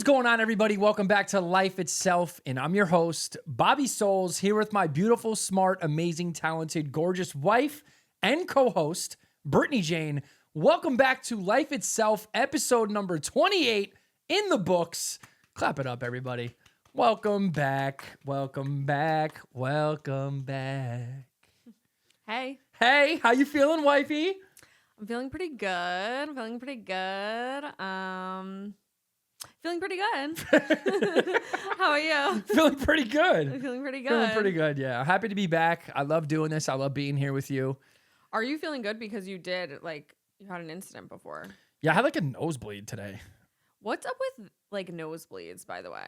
is going on, everybody? Welcome back to Life Itself, and I'm your host, Bobby Souls, here with my beautiful, smart, amazing, talented, gorgeous wife and co-host, Brittany Jane. Welcome back to Life Itself, episode number 28 in the books. Clap it up, everybody. Welcome back, welcome back, welcome back. Hey. Hey, how you feeling, wifey? I'm feeling pretty good. Feeling pretty good. How are you? Feeling pretty good. I'm feeling pretty good. Feeling pretty good, yeah. Happy to be back. I love doing this. I love being here with you. Are you feeling good because you had an incident before? Yeah, I had like a nosebleed today. What's up with like nosebleeds, by the way?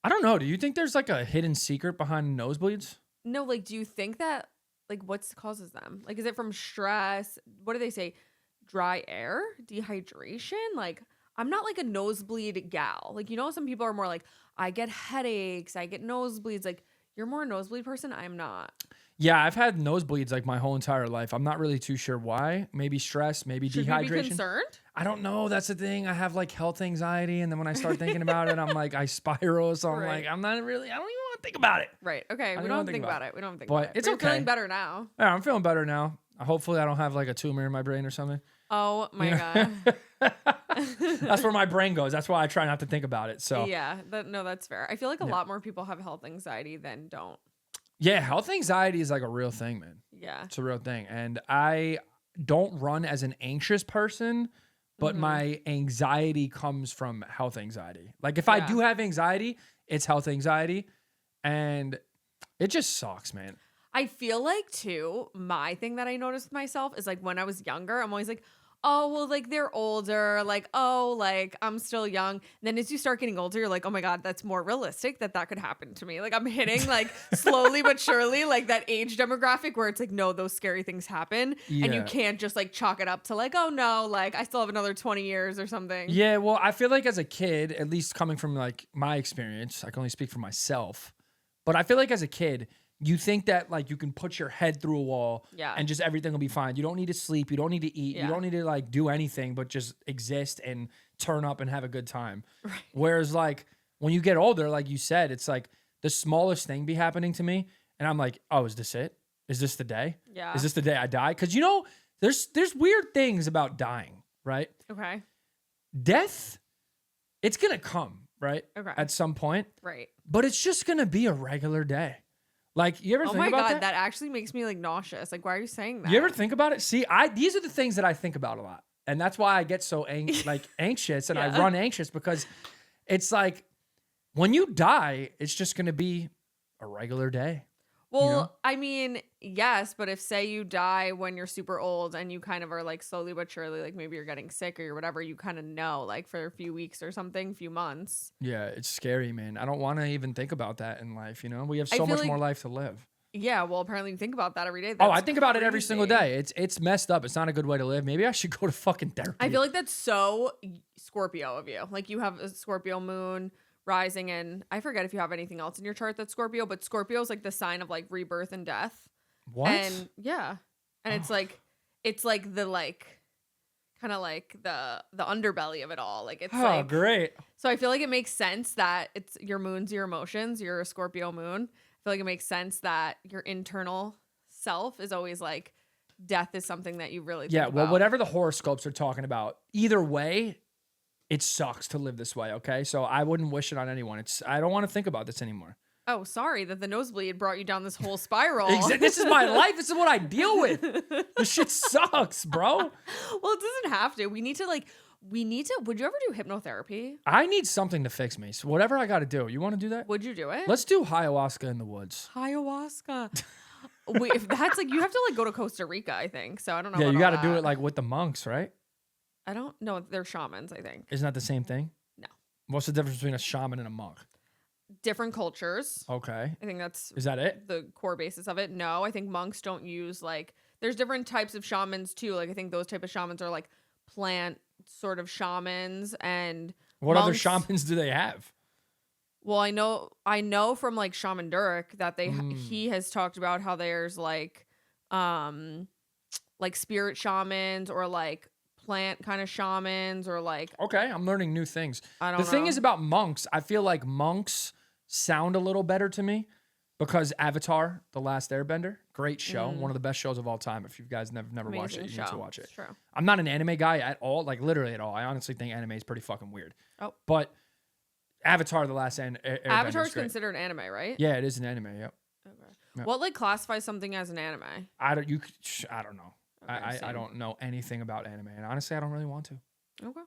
I don't know. Do you think there's like a hidden secret behind nosebleeds? No, like, do you think that, like, what causes them? Like, is it from stress? What do they say? Dry air? Dehydration? Like, I'm not like a nosebleed gal. Like, you know, some people are more like, I get headaches, I get nosebleeds. Like, you're more a nosebleed person? I'm not. Yeah, I've had nosebleeds like my whole entire life. I'm not really too sure why. Maybe stress, maybe Should dehydration. we be concerned? I don't know. That's the thing. I have like health anxiety, and then when I start thinking about it, I'm like, I spiral. So I'm like, I'm not really, I don't even want to think about it. Right. Okay. We don't have to think about it. We don't have to think But about it. it's You're okay. feeling better now. Yeah, I'm feeling better now. Hopefully I don't have like a tumor in my brain or something. Oh my God. That's where my brain goes. That's why I try not to think about it. So yeah, that's fair. I feel like a lot more people have health anxiety than don't. yeah, health anxiety is like a real thing, man. Yeah. It's a real thing. And I don't run as an anxious person, but my anxiety comes from health anxiety. Like if I do have anxiety, it's health anxiety. And it just sucks, man. I feel like too, my thing that I noticed with myself is like when I was younger, I'm always like, oh, well, like they're older. Like, oh, like I'm still young. And then as you start getting older, you're like, oh my God, that's more realistic that could happen to me. Like I'm hitting like slowly but surely like that age demographic where it's like, no, those scary things happen. Yeah. And you can't just like chalk it up to like, oh no, like I still have another 20 years or something. Yeah, well, I feel like as a kid, at least coming from like my experience, I can only speak for myself, but I feel like as a kid, you think that like you can put your head through a wall and just everything will be fine. You don't need to sleep. You don't need to eat. You don't need to like do anything but just exist and turn up and have a good time. Right. Whereas like when you get older, like you said, it's like the smallest thing be happening to me. And I'm like, oh, is this it? Is this the day? Yeah. Is this the day I die? Because you know, there's weird things about dying, right? Okay. Death, it's going to come, right? Okay. At some point. Right. But it's just going to be a regular day. Like, you ever think about that? Oh my God, that actually makes me like nauseous. Like, why are you saying that? You ever think about it? See, these are the things that I think about a lot. And that's why I get so anxious and I run anxious because it's like when you die, it's just going to be a regular day. Well, you know? I mean, yes, but if say you die when you're super old and you kind of are like slowly but surely, like maybe you're getting sick or whatever, you kind of know like for a few weeks or something, few months. Yeah, it's scary, man. I don't want to even think about that in life. You know, we have so much more life to live. Yeah, well, apparently you think about that every day. I think about it every single day. It's messed up. It's not a good way to live. Maybe I should go to fucking therapy. I feel like that's so Scorpio of you. Like you have a Scorpio moon rising, and I forget if you have anything else in your chart that's Scorpio, but Scorpio is like the sign of like rebirth and death. What? And yeah, and it's like the like kind of like the underbelly of it all. Like it's great. So I feel like it makes sense that it's your moon's your emotions. You're a Scorpio moon. I feel like it makes sense that your internal self is always like death is something that you really think well, about. whatever the horoscopes are talking about, either way, it sucks to live this way, okay? So I wouldn't wish it on anyone. I don't want to think about this anymore. Oh, sorry that the nosebleed brought you down this whole spiral. This is my life. This is what I deal with. This shit sucks, bro. Well, it doesn't have to. Would you ever do hypnotherapy? I need something to fix me. So whatever I got to do. You want to do that? Would you do it? Let's do ayahuasca in the woods. Ayahuasca. Wait, if that's like, you have to like go to Costa Rica, I think. So I don't know. Yeah, you got to do it like with the monks, right? I don't know. They're shamans, I think. Isn't that the same thing? No. What's the difference between a shaman and a monk? Different cultures. Okay. I think that's... Is that it? The core basis of it? No, I think monks don't use like... There's different types of shamans too. Like I think those type of shamans are like plant sort of shamans and... What other shamans do they have? Well, I know from like Shaman Durek that he has talked about how there's like spirit shamans or like plant kind of shamans or like. Okay, I'm learning new things. I don't know. The thing is about monks, I feel like monks sound a little better to me because Avatar, The Last Airbender, great show, one of the best shows of all time. If you guys never watched it, you need to watch it. It's true. I'm not an anime guy at all, like literally at all. I honestly think anime is pretty fucking weird. Oh. But Avatar, The Last Airbender. Avatar is considered anime, right? Yeah, it is an anime, yep. Okay. Yep. What like classifies something as an anime? I don't know. Okay, I don't know anything about anime, and honestly, I don't really want to. Okay.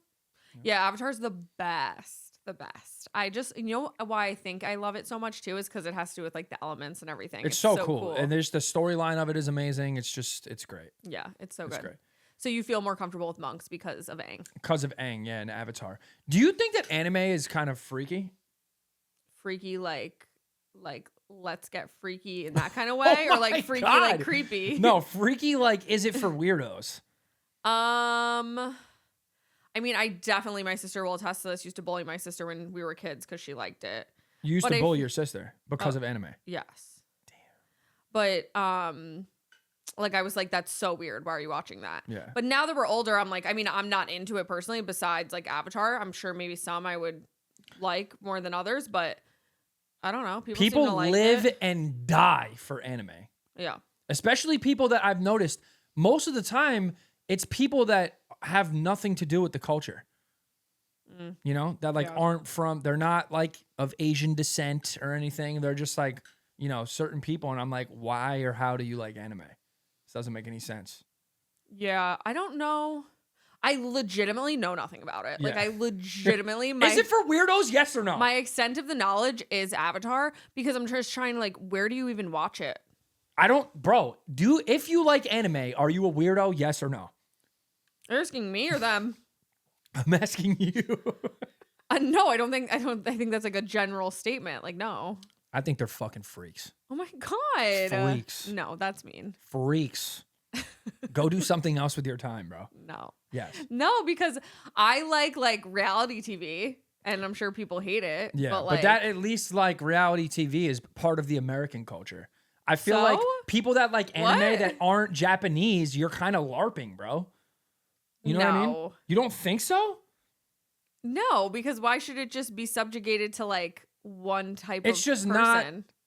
Yeah, Avatar's the best. The best. I just, you know why I think I love it so much too is because it has to do with like the elements and everything. It's so cool. And there's the storyline of it is amazing. It's great. Yeah, it's so good. Great. So you feel more comfortable with monks because of Aang? Because of Aang, yeah, and Avatar. Do you think that anime is kind of freaky? Freaky, like let's get freaky in that kind of way, or like freaky, like creepy? No, freaky, like is it for weirdos? I mean, my sister will attest to this, used to bully my sister when we were kids because she liked it. You used to bully your sister because of anime? Yes. Damn. But, like, I was like, that's so weird. Why are you watching that? Yeah. But now that we're older, I'm like, I mean, I'm not into it personally besides, like, Avatar. I'm sure maybe some I would like more than others, but I don't know. People seem to like live it. and die for anime. Yeah. Especially people that I've noticed. Most of the time, it's people that have nothing to do with the culture. You know, that like they're not like of Asian descent or anything. They're just like, you know, certain people. And I'm like, why or how do you like anime? This doesn't make any sense. Yeah, I don't know. I legitimately know nothing about it. Yeah. Like I legitimately Is it for weirdos? Yes or no? My extent of the knowledge is Avatar because I'm just trying to like, where do you even watch it? I don't, bro. If you like anime, are you a weirdo? Yes or no? You're asking me or them? I'm asking you. No, I think that's like a general statement. Like, no. I think they're fucking freaks. Oh my God. Freaks. No, that's mean. Freaks. Go do something else with your time, bro. No. Yes. No, because I like reality TV and I'm sure people hate it. Yeah. But that at least like reality TV is part of the American culture. I feel like people that like anime that aren't Japanese, you're kind of LARPing, bro. You know what I mean? You don't think so? No, because why should it just be subjugated to like one type of person? It's just not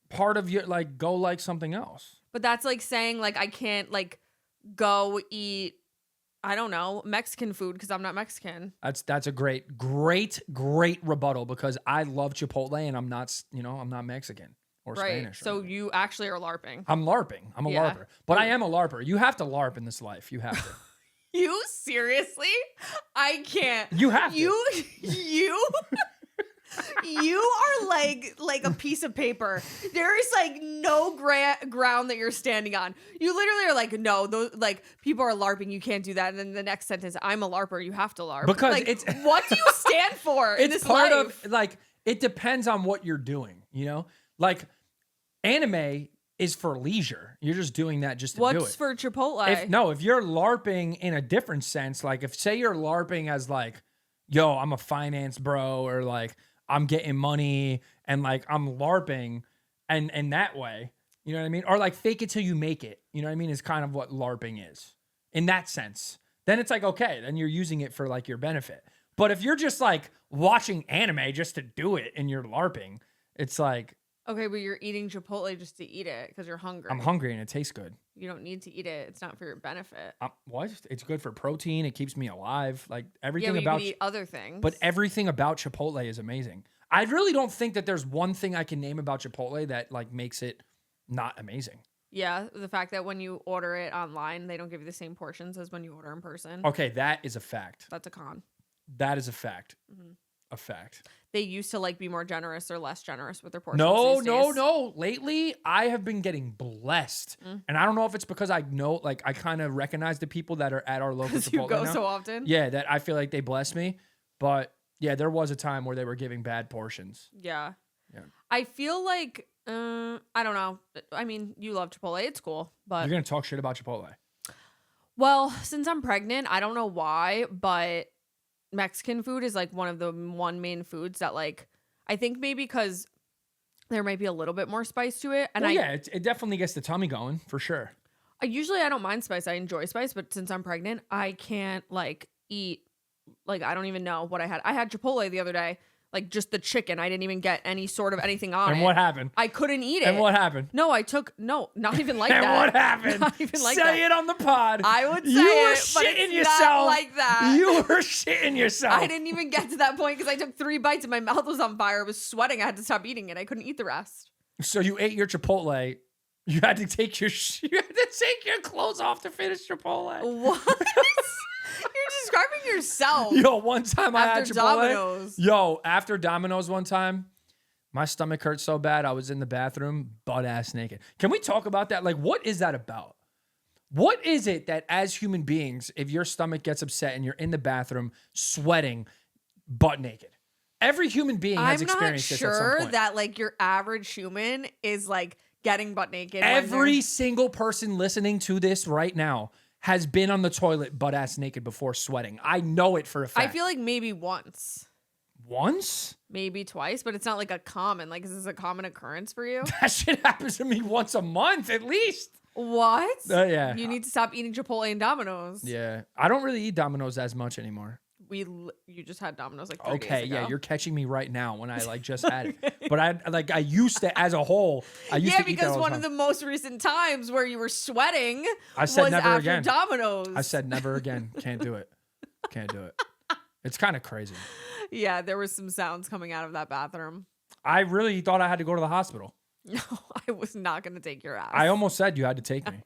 part of your like go like something else. But that's like saying like I can't like go eat, I don't know, Mexican food because I'm not Mexican. That's a great rebuttal because I love Chipotle and I'm not Mexican or Spanish. So you actually are LARPing. I'm LARPing. I'm a LARPer. But I am a LARPer. You have to LARP in this life. You have to. You seriously? I can't. You have to. You are like a piece of paper. There is like no ground that you're standing on. You literally are like, no, those like people are LARPing. You can't do that. And then the next sentence, I'm a LARPer. You have to LARP. Because like, it's what do you stand for in this part life? of like it depends on what you're doing. You know, like anime is for leisure. You're just doing that just to do it. What's for Chipotle? If you're LARPing in a different sense, like if say you're LARPing as like, yo, I'm a finance bro, or like I'm getting money and like I'm LARPing and that way, you know what I mean? Or like fake it till you make it, you know what I mean? Is kind of what LARPing is in that sense. Then it's like, okay, then you're using it for like your benefit. But if you're just like watching anime just to do it and you're LARPing, it's like, okay, but you're eating Chipotle just to eat it because you're hungry. I'm hungry and it tastes good. You don't need to eat it. It's not for your benefit. What? It's good for protein. It keeps me alive. Like everything but about you can eat other things. But everything about Chipotle is amazing. I really don't think that there's one thing I can name about Chipotle that like makes it not amazing. Yeah, the fact that when you order it online, they don't give you the same portions as when you order in person. Okay, that is a fact. That's a con. That is a fact. Mm-hmm. A fact. They used to like be more generous or less generous with their portions. No. Lately, I have been getting blessed, and I don't know if it's because I know, like, I kind of recognize the people that are at our local Chipotle you go now. so often. Yeah, that I feel like they bless me. But yeah, there was a time where they were giving bad portions. Yeah. Yeah. I feel like I don't know. I mean, you love Chipotle. It's cool, but You're gonna talk shit about Chipotle. Well, since I'm pregnant, I don't know why, but Mexican food is like one of the main foods that like I think maybe because there might be a little bit more spice to it. And it definitely gets the tummy going for sure. I don't mind spice. I enjoy spice, but since I'm pregnant, I can't like eat, like, I don't even know what I had. I had Chipotle the other day, like just the chicken. I didn't even get any sort of anything on it. And what happened? I couldn't eat it. And what happened? No, not even like and that. What happened? Not even like say that. it on the pod. I would say you were it, but shitting it's yourself. not like that. You were shitting yourself. I didn't even get to that point because I took 3 bites and my mouth was on fire. I was sweating. I had to stop eating it. I couldn't eat the rest. So you ate your Chipotle. You had to take your clothes off to finish Chipotle. What? You're describing yourself. Yo, one time I had after Chipotle. Domino's. Yo, after Domino's one time, my stomach hurt so bad I was in the bathroom butt ass naked. Can we talk about that? Like, what is that about? What is it that as human beings, if your stomach gets upset and you're in the bathroom sweating butt naked? Every human being has experienced this at some point. I'm not sure that like your average human is like getting butt naked. Every single person listening to this right now has been on the toilet butt ass naked before sweating. I know it for a fact. I feel like maybe once. Once? Maybe twice, but it's not like a common. Like, is this a common occurrence for you? That shit happens to me once a month at least. What? Yeah. You need to stop eating Chipotle and Domino's. Yeah. I don't really eat Domino's as much anymore. You just had Domino's like 3 days ago. Yeah, you're catching me right now when I like just had it. But I used to, as a whole, I used to eat that because all one the of time. the most recent times where you were sweating said was never after again. Domino's. I said never again. Can't do it. Can't do it. It's kind of crazy. Yeah, there was some sounds coming out of that bathroom. I really thought I had to go to the hospital. No, I was not going to take your ass. I almost said you had to take me.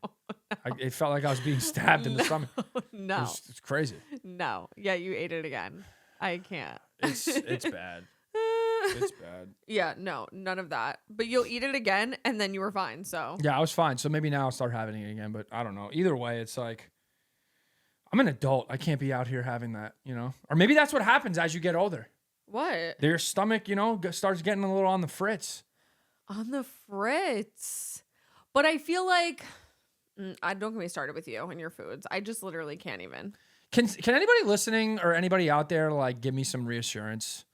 It felt like I was being stabbed in the stomach. No. It's crazy. No. Yeah, you ate it again. I can't. It's bad. It's bad. Yeah, no, none of that. But you'll eat it again, and then you were fine, so. Yeah, I was fine. So maybe now I'll start having it again, but I don't know. Either way, it's like, I'm an adult. I can't be out here having that, you know? Or maybe that's what happens as you get older. What? Your stomach, you know, starts getting a little on the fritz. On the fritz. But I feel like, don't get me started with you and your foods. I just literally can't even. Can anybody listening or anybody out there like give me some reassurance?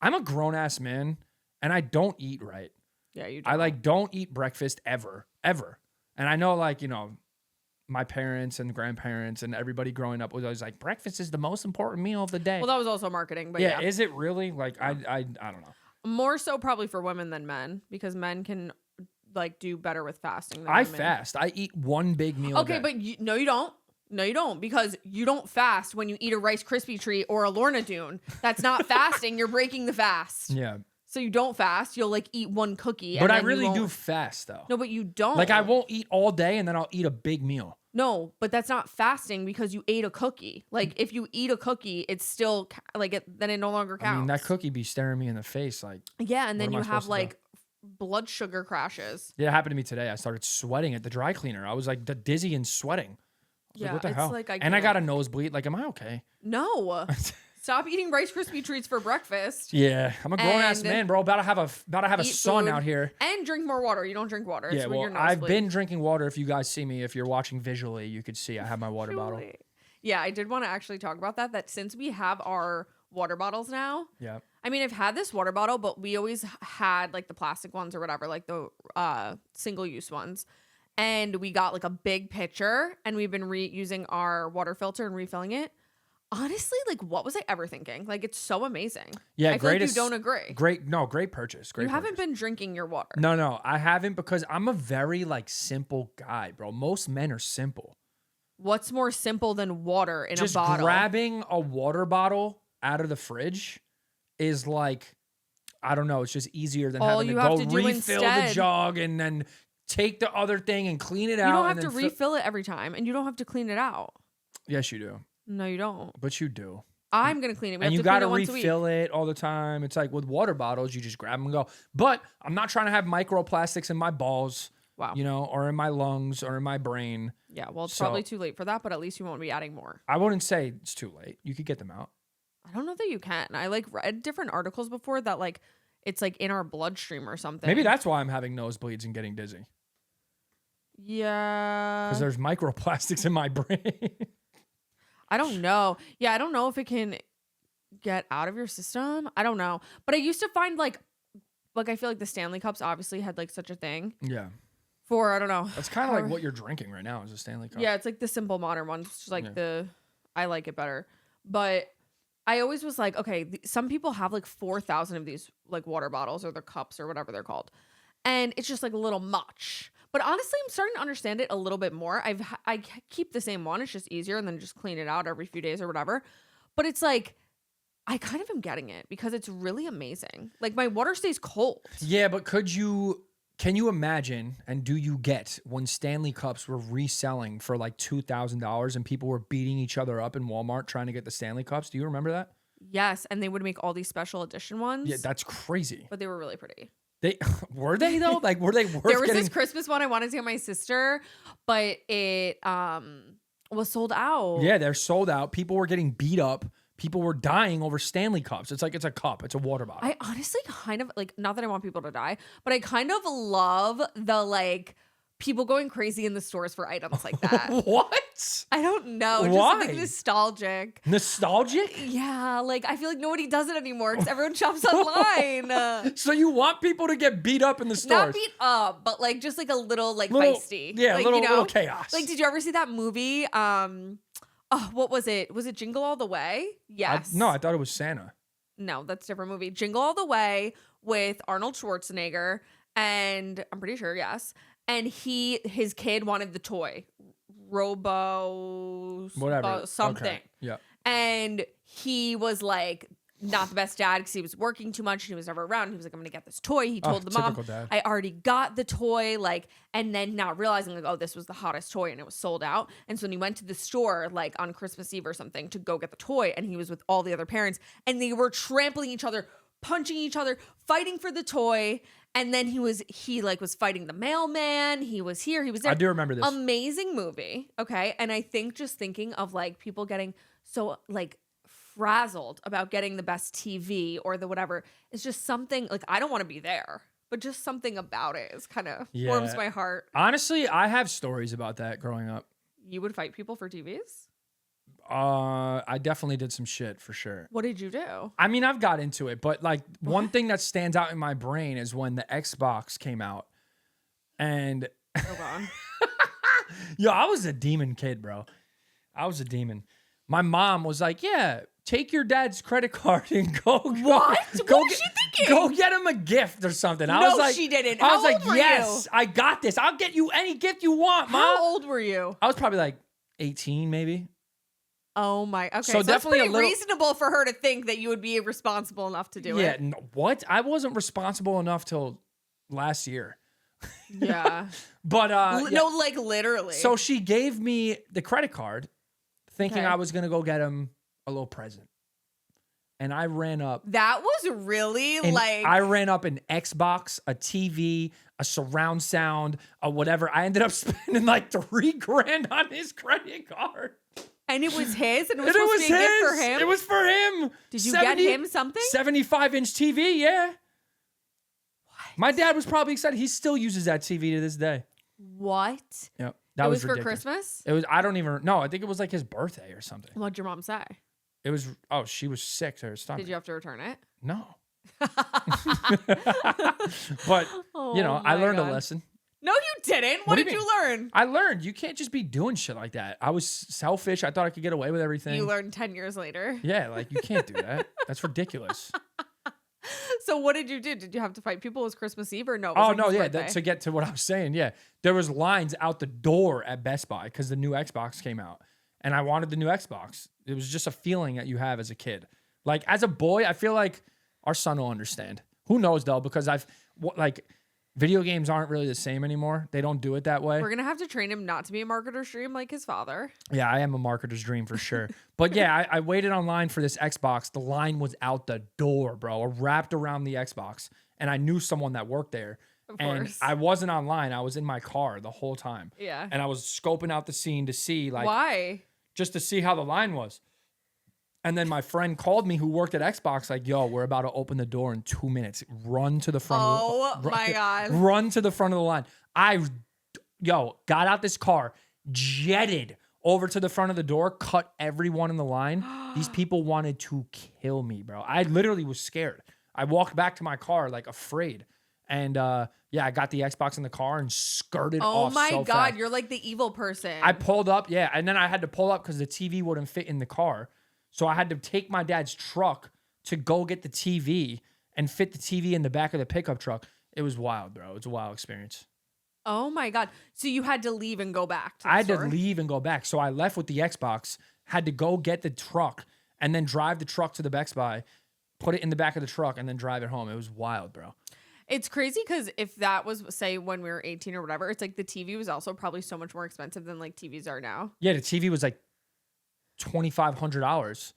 I'm a grown ass man and I don't eat right. Yeah, you do. I don't eat breakfast ever. And I know like, you know, my parents and grandparents and everybody growing up was always like, breakfast is the most important meal of the day. Well, that was also marketing, but yeah. Is it really? Like, I don't know. More so probably for women than men because men can like do better with fasting than I women. fast. I eat one big meal Okay, a day. but no, you don't. No, you don't, because you don't fast when you eat a Rice Krispie treat or a Lorna Doone. That's not fasting. You're breaking the fast. Yeah. So you don't fast. You'll like eat one cookie. But and I then really you do won't. fast though. No, but you don't. Like I won't eat all day and then I'll eat a big meal. No, but that's not fasting because you ate a cookie. Like if you eat a cookie, it's still like then it no longer counts. I mean, that cookie be staring me in the face like. Yeah, and then what am you I have supposed to do? like blood sugar crashes. Yeah, it happened to me today. I started sweating at the dry cleaner. I was like dizzy and sweating. Yeah, what the it's hell? like I got can't. a nosebleed. Like, am I okay? No. Stop eating Rice Krispie treats for breakfast. Yeah, I'm a grown ass And man, bro. About to have a eat son food out here. And drink more water. You don't drink water. Yeah, It's well, your I've nosebleed. been drinking water. If you guys see me, if you're watching visually, you could see I have my water bottle. Yeah, I did want to actually talk about that. That since we have our water bottles now. Yeah. I mean, I've had this water bottle, but we always had like the plastic ones or whatever, like the single-use ones. And we got like a big pitcher, and we've been using our water filter and refilling it. Honestly, like, what was I ever thinking? Like, it's so amazing. Yeah, I feel like you don't agree. Great purchase. You haven't been drinking your water. No, I haven't because I'm a very like simple guy, bro. Most men are simple. What's more simple than water in Just a bottle? grabbing a water bottle out of the fridge is like, I don't know. It's just easier than having to go refill the jug and then take the other thing and clean it out. You don't have to refill it every time, and you don't have to clean it out. Yes, you do. No, you don't. But you do. I'm going to clean it. And you got to refill it all the time. It's like with water bottles, you just grab them and go. But I'm not trying to have microplastics in my balls, you know, or in my lungs or in my brain. Yeah, well, it's probably too late for that, but at least you won't be adding more. I wouldn't say it's too late. You could get them out. I don't know that you can. I like read different articles before that like it's like in our bloodstream or something. Maybe that's why I'm having nosebleeds and getting dizzy. Yeah. Because there's microplastics in my brain. I don't know. Yeah, I don't know if it can get out of your system. I don't know. But I used to find like I feel like the Stanley Cups obviously had like such a thing. Yeah. For, I don't know. That's kind of like what you're drinking right now is a Stanley Cup. Yeah, it's like the simple modern ones. It's just like I like it better. But I always was like, okay, some people have like 4,000 of these like water bottles or their cups or whatever they're called. And it's just like a little much. But honestly, I'm starting to understand it a little bit more. I keep the same one. It's just easier and then just clean it out every few days or whatever. But it's like, I kind of am getting it because it's really amazing. Like my water stays cold. Yeah, but can you imagine and do you get when Stanley Cups were reselling for like $2,000 and people were beating each other up in Walmart trying to get the Stanley Cups? Do you remember that? Yes, and they would make all these special edition ones. Yeah, that's crazy. But they were really pretty. They were they though? Like were they worth There was this Christmas one I wanted to get my sister, but it was sold out. Yeah, they're sold out. People were getting beat up. People were dying over Stanley Cups. It's like it's a cup. It's a water bottle. I honestly kind of like, not that I want people to die, but I kind of love the like people going crazy in the stores for items like that. What? I don't know. Just Why? something nostalgic. Nostalgic? Yeah, like I feel like nobody does it anymore because everyone shops online. So you want people to get beat up in the stores? Not beat up, but like just like a little feisty. Yeah, like, little chaos. Like, did you ever see that movie? What was it? Was it Jingle All the Way? Yes. No, I thought it was Santa. No, that's a different movie. Jingle All the Way with Arnold Schwarzenegger, and I'm pretty sure, yes. And his kid wanted the toy, Whatever, something. Okay. Yeah. And he was like not the best dad because he was working too much and he was never around. He was like, I'm gonna get this toy. He told the mom, dad. I already got the toy, like, and then not realizing like, oh, this was the hottest toy and it was sold out. And so when he went to the store like on Christmas Eve or something to go get the toy, and he was with all the other parents and they were trampling each other, punching each other, fighting for the toy. And then he was fighting the mailman. He was here. He was there. I do remember this. Amazing movie. Okay. And I think just thinking of like people getting so like frazzled about getting the best TV or the whatever is just something like I don't want to be there, but just something about it is kind of warms my heart. Honestly, I have stories about that growing up. You would fight people for TVs? I definitely did some shit for sure. What did you do? I mean, I've got into it, but like one thing that stands out in my brain is when the Xbox came out. And Hold on. yo, I was a demon kid, bro. I was a demon. My mom was like, yeah, take your dad's credit card and go. What? What was she thinking? Go get him a gift or something. I No, was like, she didn't. I was How like, old were yes, you? I got this. I'll get you any gift you want, Mom. How old were you? I was probably like 18, maybe. Oh my. Okay. So So definitely it's pretty a little- reasonable for her to think that you would be responsible enough to do Yeah, it. what? I wasn't responsible enough till last year. Yeah. But yeah. No, like literally. So she gave me the credit card thinking Okay. I was going to go get him a little present. And I ran up. that was really like I ran up an Xbox, a TV, a surround sound, a whatever. I ended up spending like $3,000 on his credit card. and it was his and it was And supposed to be a gift for him. It was for him. Did you get him something? 75-inch TV, yeah. What? My dad was probably excited. He still uses that TV to this day. What? Yep. That was for ridiculous. Christmas? It was, I don't even know. I think it was like his birthday or something. What'd your mom say? It was, oh, she was sick to her stomach. Did you have to return it? No. But, you know, I learned a lesson. No, you didn't. What do you did you mean? learn? I learned you can't just be doing shit like that. I was selfish. I thought I could get away with everything. You learned 10 years later. Yeah, like you can't do that. That's ridiculous. So what did you do? Did you have to fight people? Was Christmas Eve or no? It was Oh like no, his yeah. birthday? To get to what I was saying, yeah, there was lines out the door at Best Buy because the new Xbox came out, and I wanted the new Xbox. It was just a feeling that you have as a kid. Like as a boy, I feel like our son will understand. Who knows though? Because video games aren't really the same anymore. They don't do it that way. We're going to have to train him not to be a marketer's dream like his father. Yeah, I am a marketer's dream for sure. But yeah, I waited online for this Xbox. The line was out the door, bro. Wrapped around the Xbox. And I knew someone that worked there. Of And course. I wasn't online. I was in my car the whole time. Yeah. And I was scoping out the scene to see, like, Why? just to see how the line was. And then my friend called me who worked at Xbox, like, yo, we're about to open the door in 2 minutes. Run to the front of the my God. Run to the front of the line. Got out this car, jetted over to the front of the door, cut everyone in the line. These people wanted to kill me, bro. I literally was scared. I walked back to my car, like, afraid. And I got the Xbox in the car and skirted off. Oh my so God, fast. you're like the evil person. I pulled up, and then I had to pull up because the TV wouldn't fit in the car. So I had to take my dad's truck to go get the TV and fit the TV in the back of the pickup truck. It was wild, bro. It was a wild experience. Oh my God. So you had to leave and go back to the I had store? to leave and go back. So I left with the Xbox, had to go get the truck and then drive the truck to the Best Buy, put it in the back of the truck and then drive it home. It was wild, bro. It's crazy because if that was, say, when we were 18 or whatever, it's like the TV was also probably so much more expensive than like TVs are now. Yeah, the TV was like $2,500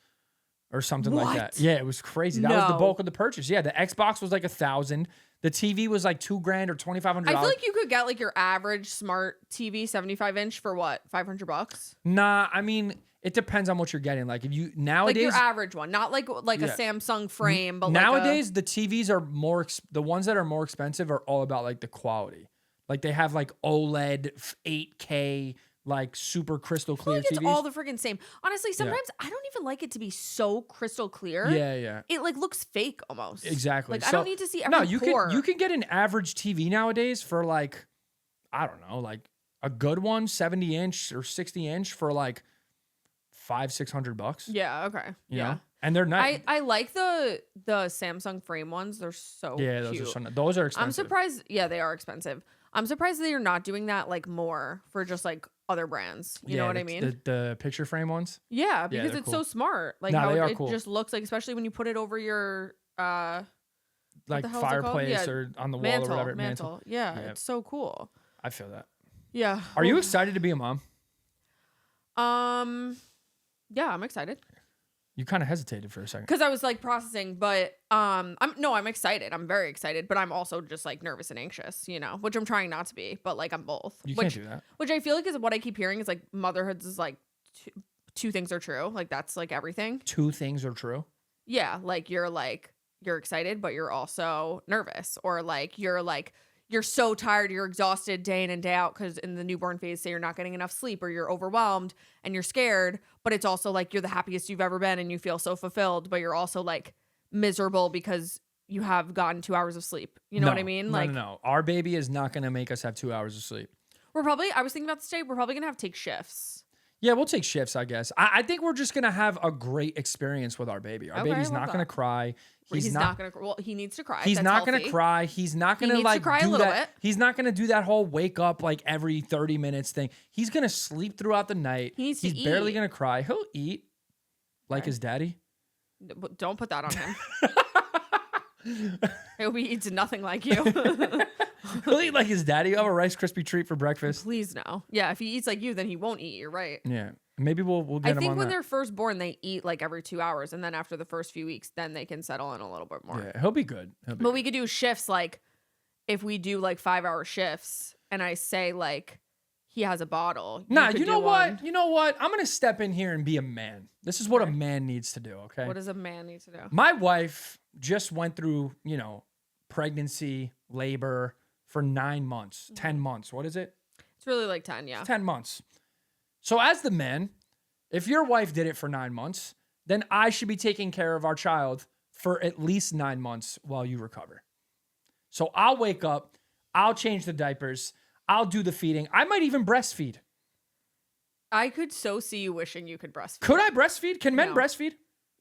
or something like that. Yeah, it was crazy. That was the bulk of the purchase. Yeah, the Xbox was like $1,000. The TV was like $2,000 or $2,500. I feel like you could get like your average smart TV 75-inch for what, $500? Nah, I mean, it depends on what you're getting. Like if you nowadays, like your average one, not like a Samsung frame, but nowadays the TVs are more. The ones that are more expensive are all about like the quality. Like they have like OLED 8K. Like super crystal clear TVs. It's all the freaking same. Honestly, sometimes I don't even like it to be so crystal clear. Yeah. It like looks fake almost. Exactly. Like I don't need to see every pore. You can get an average TV nowadays for like, I don't know, like a good one, 70-inch or 60-inch for like $500-$600. Yeah. Okay. You know? And they're nice. I like the Samsung frame ones. They're so cute. Those are expensive. I'm surprised. Yeah, they are expensive. I'm surprised that you're not doing that like more for just like other brands. You know what I mean? The picture frame ones. Yeah, because it's so smart. Like how it just looks like, especially when you put it over your like fireplace or on the wall or whatever. Mantle. Yeah, it's so cool. I feel that. Yeah. Are you excited to be a mom? Yeah, I'm excited. You kind of hesitated for a second. Because I was like processing, but I'm excited. I'm very excited, but I'm also just like nervous and anxious, you know, which I'm trying not to be, but like I'm both. You can't do that. Which I feel like is what I keep hearing is like motherhood is like two things are true. Like that's like everything. Two things are true. Yeah, like you're excited, but you're also nervous, or like you're so tired, you're exhausted day in and day out because in the newborn phase, say you're not getting enough sleep or you're overwhelmed and you're scared, but it's also like you're the happiest you've ever been and you feel so fulfilled, but you're also like miserable because you have gotten 2 hours of sleep. You know what I mean? No. Our baby is not going to make us have 2 hours of sleep. I was thinking about this today, we're probably going to have to take shifts. Yeah, we'll take shifts, I guess. I think we're just going to have a great experience with our baby. Our baby's not going to cry. He's not going to. Well, he needs to cry. He's not going to cry. He's not going to like cry a little bit. He's not going to do that whole wake up like every 30 minutes thing. He's going to sleep throughout the night. He's barely going to cry. He'll eat like his daddy. Don't put that on him. I hope he eats nothing like you. He'll eat like his daddy. You'll have a Rice Krispie treat for breakfast. Please no. Yeah, if he eats like you, then he won't eat. You're right. Yeah. Maybe we'll get him on that. I think when they're first born, they eat like every 2 hours. And then after the first few weeks, then they can settle in a little bit more. Yeah, he'll be good. We could do shifts like if we do like 5-hour shifts and I say like he has a bottle. Nah, you know what? You know what? I'm going to step in here and be a man. This is what a man needs to do, okay? What does a man need to do? My wife just went through, pregnancy, labor for 9 months, 10 months. What is it? It's really like 10, yeah. It's 10 months. So as the man, if your wife did it for 9 months, then I should be taking care of our child for at least 9 months while you recover. So I'll wake up, I'll change the diapers, I'll do the feeding. I might even breastfeed. I could so see you wishing you could breastfeed. Could I breastfeed? Can men breastfeed?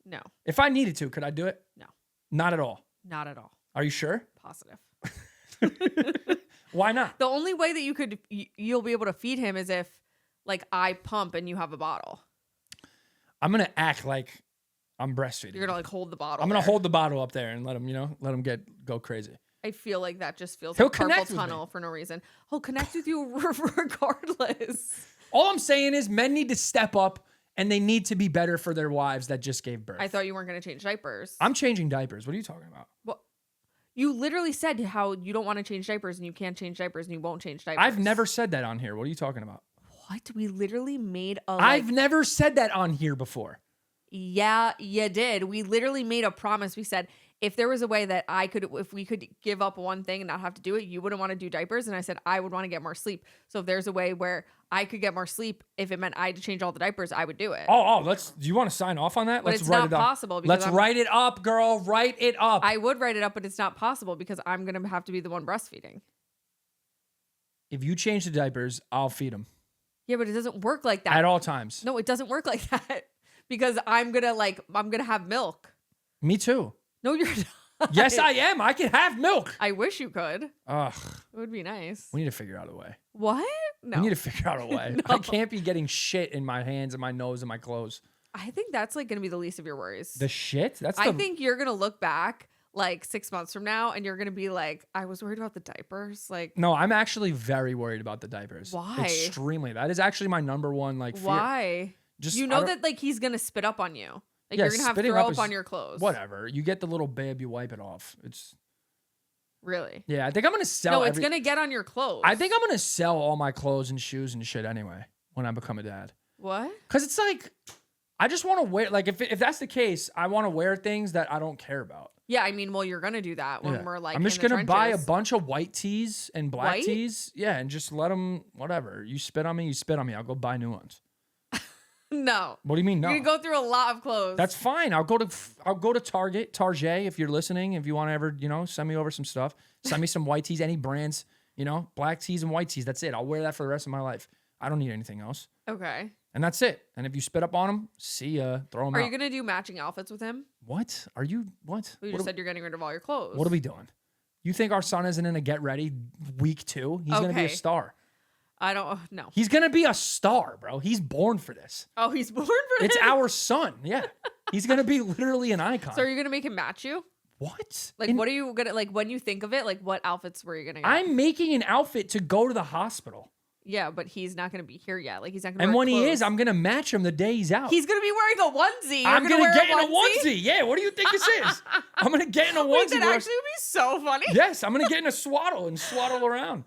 No. If I needed to, could I do it? No. Not at all. Not at all. Are you sure? Positive. Why not? The only way that you'll be able to feed him is if like I pump and you have a bottle. I'm going to act like I'm breastfeeding. You're going to like hold the bottle. I'm going to hold the bottle up there and let him go crazy. I feel like that just feels like carpal tunnel for no reason. He'll connect with you regardless. All I'm saying is men need to step up and they need to be better for their wives that just gave birth. I thought you weren't going to change diapers. I'm changing diapers. What are you talking about? Well, you literally said how you don't want to change diapers and you can't change diapers and you won't change diapers. I've never said that on here. What are you talking about? What? We literally made a... I've never said that on here before. Yeah, you did. We literally made a promise. We said, if there was a way that if we could give up one thing and not have to do it, you wouldn't want to do diapers. And I said, I would want to get more sleep. So if there's a way where I could get more sleep, if it meant I had to change all the diapers, I would do it. Do you want to sign off on that? But it's not possible. Let's write it up, girl. Write it up. I would write it up, but it's not possible because I'm going to have to be the one breastfeeding. If you change the diapers, I'll feed them. Yeah, but it doesn't work like that. At all times. No, it doesn't work like that. because I'm gonna have milk. Me too. No, you're not. Yes, I am. I can have milk. I wish you could. Ugh. It would be nice. We need to figure out a way. What? No. We need to figure out a way. No. I can't be getting shit in my hands and my nose and my clothes. I think that's like going to be the least of your worries. The shit? I think you're going to look back like 6 months from now and you're going to be like, I was worried about the diapers. Like, no, I'm actually very worried about the diapers. Why? Extremely. That is actually my number one like fear. Why? Just you know that like he's going to spit up on you. Like yeah, you're going to have throw up on your clothes. Whatever. You get the little bib, you wipe it off. It's really? Yeah, I think I'm going to sell No, it's going to get on your clothes. I think I'm going to sell all my clothes and shoes and shit anyway when I become a dad. What? Cuz it's like I just want to wear like if that's the case, I want to wear things that I don't care about. Yeah, I mean, well, you're going to do that when we're like I'm just going to buy a bunch of white tees and black tees. Yeah, and just let them whatever. You spit on me, you spit on me. I'll go buy new ones. No. What do you mean no? You're gonna go through a lot of clothes. That's fine. I'll go to Target if you're listening. If you want to ever, send me over some stuff. Send me some white tees, any brands, black tees and white tees. That's it. I'll wear that for the rest of my life. I don't need anything else. Okay. And that's it. And if you spit up on them, see ya. Throw them out. Are you gonna do matching outfits with him? What? Are you what? Well, you just said you're getting rid of all your clothes. What are we doing? You think our son isn't in a get ready week 2? He's gonna be a star. I don't know. He's gonna be a star, bro. He's born for this. Oh, he's born for this? It's our son. Yeah. He's gonna be literally an icon. So are you gonna make him match you? What? Like, what are you gonna like when you think of it? Like, what outfits were you gonna get? I'm making an outfit to go to the hospital. Yeah, but he's not gonna be here yet. Like, he's not gonna. And wear when clothes. he is, I'm gonna match him the day he's out. He's gonna be wearing a onesie. I'm gonna get in a onesie. Yeah. What do you think this is? I'm gonna get in a onesie. Wait, that actually would be so funny. Yes, I'm gonna get in a swaddle and swaddle around.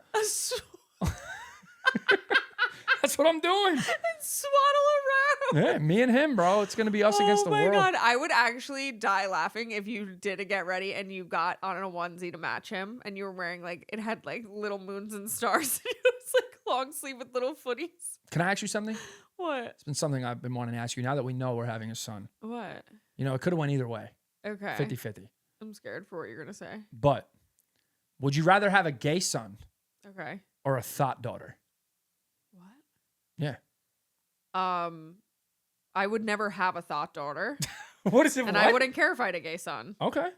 That's what I'm doing. And swaddle around. Yeah, me and him, bro. It's gonna be us against the world. Oh my god, I would actually die laughing if you did a get ready and you got on a onesie to match him, and you were wearing like it had like little moons and stars. It was like long sleeve with little footies. Can I ask you something? What? It's been something I've been wanting to ask you now that we know we're having a son. What? It could have went either way. Okay. 50-50. I'm scared for what you're gonna say. But would you rather have a gay son? Okay. Or a thought daughter? What? Yeah. I would never have a thought daughter. What is it? And I wouldn't care if I had a gay son. Okay.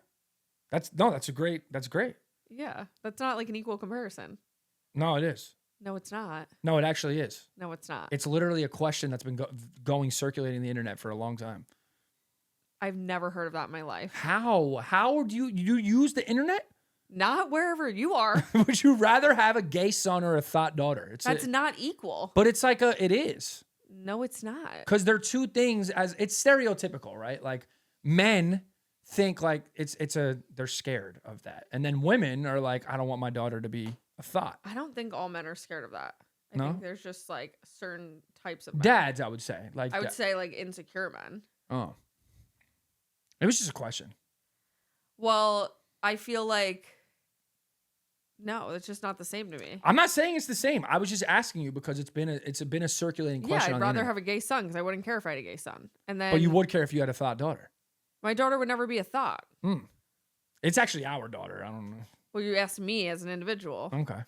That's great. Yeah. That's not like an equal comparison. No, it is. No, it's not. No, it actually is. No, it's not. It's literally a question that's been going circulating the internet for a long time. I've never heard of that in my life. How? How do you use the internet? Not wherever you are. Would you rather have a gay son or a thought daughter? That's not equal. But it's like it is. No, it's not. Because they're two things it's stereotypical, right? Like men think like they're scared of that. And then women are like, I don't want my daughter to be a thought. I don't think all men are scared of that. I think there's just like certain types of men. Dads, I would say. Like I would say like insecure men. Oh. It was just a question. Well, I feel like no, it's just not the same to me. I'm not saying it's the same. I was just asking you because it's been a circulating question. Yeah, I'd on rather the have a gay son because I wouldn't care if I had a gay son. And then, but you would care if you had a thought daughter. My daughter would never be a thought. It's actually our daughter. I don't know. Well, you asked me as an individual. Okay.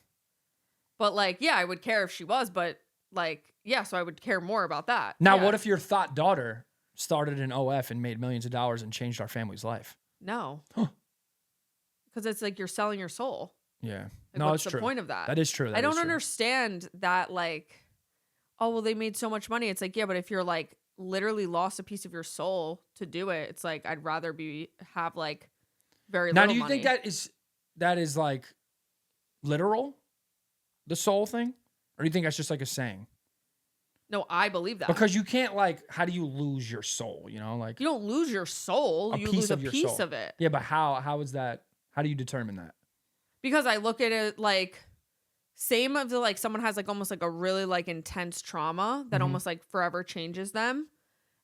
But like, yeah, I would care if she was, but like, yeah, so I would care more about that. Now, yeah. What if your thought daughter started in OF and made millions of dollars and changed our family's life? No. Because it's like you're selling your soul. Yeah. Like, no, what's it's the true. point of that? That is true. I don't understand that, like, oh, well, they made so much money. It's like, yeah, but if you're like literally lost a piece of your soul to do it, it's like I'd rather have like very little money. Now, do you think that is like literal, the soul thing? Or do you think that's just like a saying? No, I believe that. Because you can't like, how do you lose your soul? Like you don't lose your soul. You lose a piece of it. Yeah, but how is that? How do you determine that? Because I look at it like same of the like someone has like almost like a really like intense trauma that almost like forever changes them.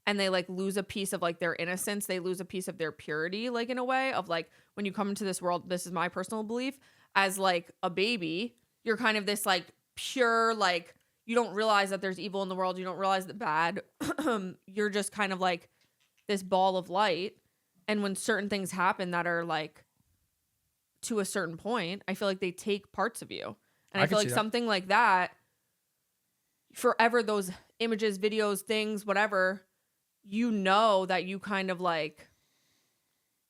And they like lose a piece of like their innocence. They lose a piece of their purity, like in a way of like when you come into this world, this is my personal belief, as like a baby, you're kind of this like pure, like you don't realize that there's evil in the world. You don't realize the bad. You're just kind of like this ball of light. And when certain things happen that are like to a certain point, I feel like they take parts of you. And I feel like something like that, forever those images, videos, things, whatever, you know that you kind of like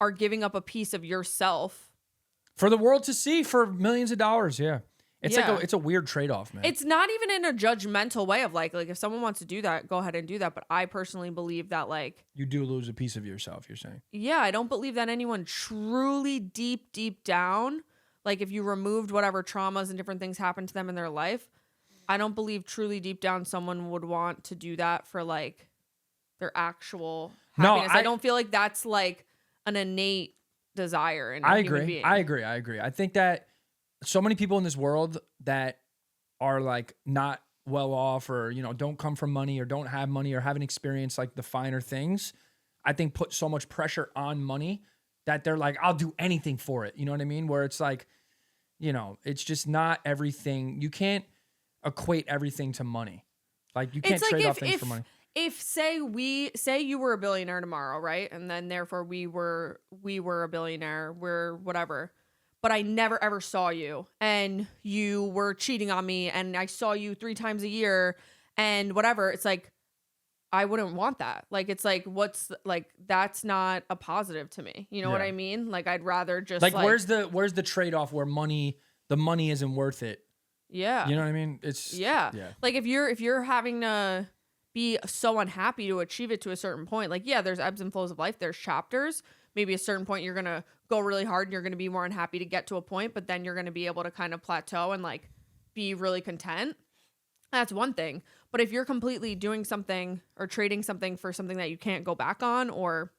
are giving up a piece of yourself for the world to see for millions of dollars. Yeah. It's like it's a weird trade-off, man. It's not even in a judgmental way of like if someone wants to do that, go ahead and do that. But I personally believe that like you do lose a piece of yourself, you're saying. Yeah, I don't believe that anyone truly deep down, like if you removed whatever traumas and different things happened to them in their life, I don't believe truly deep down someone would want to do that for like their actual happiness. I don't feel like that's like an innate desire in a human being. I agree. I think that so many people in this world that are like not well off or, you know, don't come from money or don't have money or haven't experienced like the finer things, I think put so much pressure on money that they're like, I'll do anything for it. You know what I mean? Where it's like, you know, it's just not everything. You can't equate everything to money. Like you can't trade off things for money. If say you were a billionaire tomorrow, right? And then therefore we were a billionaire, we're whatever. But I never ever saw you and you were cheating on me and I saw you 3 times a year and whatever. It's like, I wouldn't want that. Like, it's like, that's not a positive to me. You know what I mean? Like, I'd rather just like where's the trade-off where the money isn't worth it? Yeah. You know what I mean? It's yeah. Like if you're having to be so unhappy to achieve it to a certain point, like, yeah, there's ebbs and flows of life. There's chapters. Maybe a certain point you're going to go really hard and you're going to be more unhappy to get to a point, but then you're going to be able to kind of plateau and like be really content. That's one thing. But if you're completely doing something or trading something for something that you can't go back on or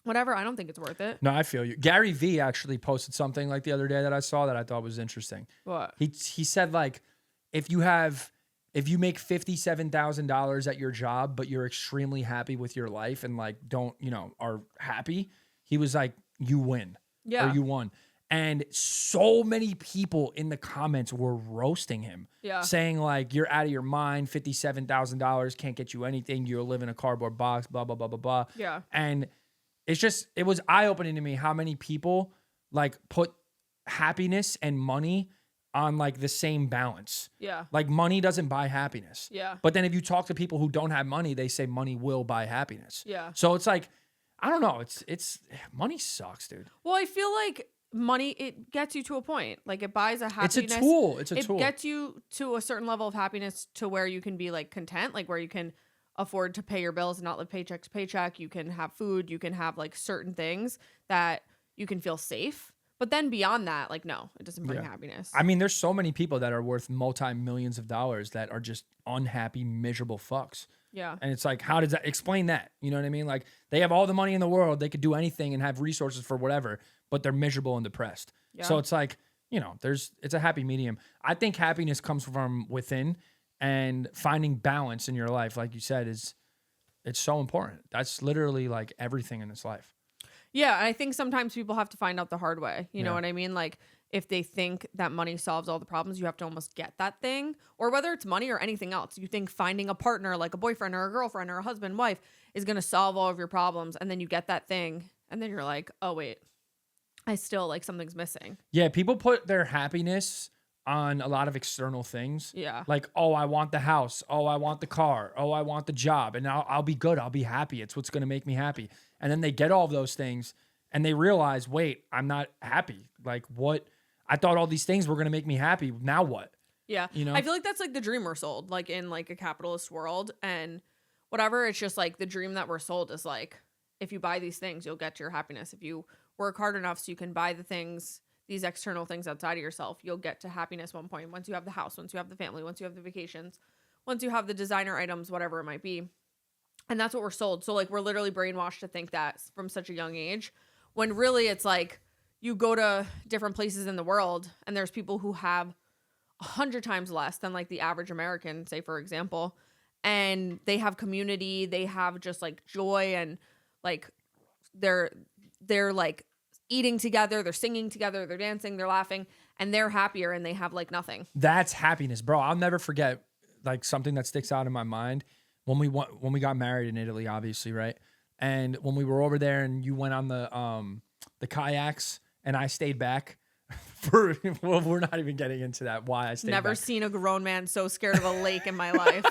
whatever, I don't think it's worth it. No, I feel you. Gary Vee actually posted something like the other day that I saw that I thought was interesting. What? He said like, if you make $57,000 at your job, but you're extremely happy with your life and like are happy, he was like, you win. Yeah. Or you won. And so many people in the comments were roasting him. Yeah. Saying like, you're out of your mind, $57,000 can't get you anything. You live in a cardboard box, blah, blah, blah, blah, blah. Yeah. And it was eye-opening to me how many people like put happiness and money on like the same balance. Yeah. Like money doesn't buy happiness. Yeah. But then if you talk to people who don't have money, they say money will buy happiness. Yeah. So it's like, I don't know. It's money sucks, dude. Well, I feel like money, it gets you to a point. Like it buys a happiness. It's a tool. It gets you to a certain level of happiness to where you can be like content, like where you can afford to pay your bills and not live paycheck to paycheck. You can have food. You can have like certain things that you can feel safe. But then beyond that, like, no, it doesn't bring happiness. I mean, there's so many people that are worth multi-millions of dollars that are just unhappy, miserable fucks. Yeah. And it's like, how does that explain that? You know what I mean? Like they have all the money in the world. They could do anything and have resources for whatever, but they're miserable and depressed. Yeah. So it's like, it's a happy medium. I think happiness comes from within, and finding balance in your life, like you said, it's so important. That's literally like everything in this life. Yeah, I think sometimes people have to find out the hard way. You know what I mean? Like if they think that money solves all the problems, you have to almost get that thing. Or whether it's money or anything else, you think finding a partner, like a boyfriend or a girlfriend or a husband, wife, is going to solve all of your problems. And then you get that thing. And then you're like, oh, wait, I still like something's missing. Yeah, people put their happiness on a lot of external things. Yeah. Like, oh, I want the house. Oh, I want the car. Oh, I want the job. And I'll be good. I'll be happy. It's what's going to make me happy. And then they get all of those things and they realize, wait, I'm not happy. Like what? I thought all these things were going to make me happy. Now what? Yeah. I feel like that's like the dream we're sold, like in like a capitalist world and whatever. It's just like the dream that we're sold is like, if you buy these things, you'll get to your happiness. If you work hard enough so you can buy the things, these external things outside of yourself, you'll get to happiness one point. Once you have the house, once you have the family, once you have the vacations, once you have the designer items, whatever it might be. And that's what we're sold. So like we're literally brainwashed to think that from such a young age, when really it's like you go to different places in the world and there's people who have 100 times less than like the average American, say for example, and they have community, they have just like joy and like they're like eating together, they're singing together, they're dancing, they're laughing, and they're happier and they have like nothing. That's happiness, bro. I'll never forget like something that sticks out in my mind when we got married in Italy, obviously, right? And when we were over there and you went on the kayaks and I stayed back for well, we're not even getting into that why I stayed Never back. seen a grown man so scared of a lake in my life.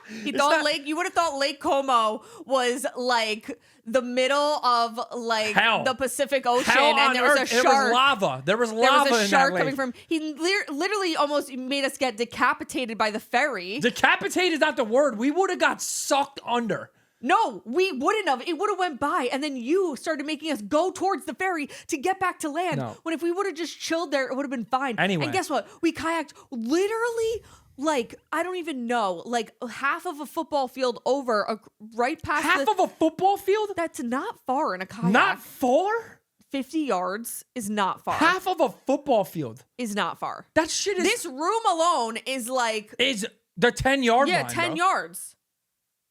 He thought you would have thought Lake Como was like the middle of like the Pacific Ocean, and there was a shark. There was lava. There was a shark coming from. He literally almost made us get decapitated by the ferry. Decapitated is not the word. We would have got sucked under. No, we wouldn't have. It would have went by, and then you started making us go towards the ferry to get back to land. No. When if we would have just chilled there, it would have been fine. Anyway. And guess what? We kayaked literally like, I don't even know, like half of a football field over, right past half of a football field? That's not far in a kayak. Not far? 50 yards is not far. Half of a football field is not far. That shit is... This room alone is like... Is the 10-yard line, Yeah, 10 yards.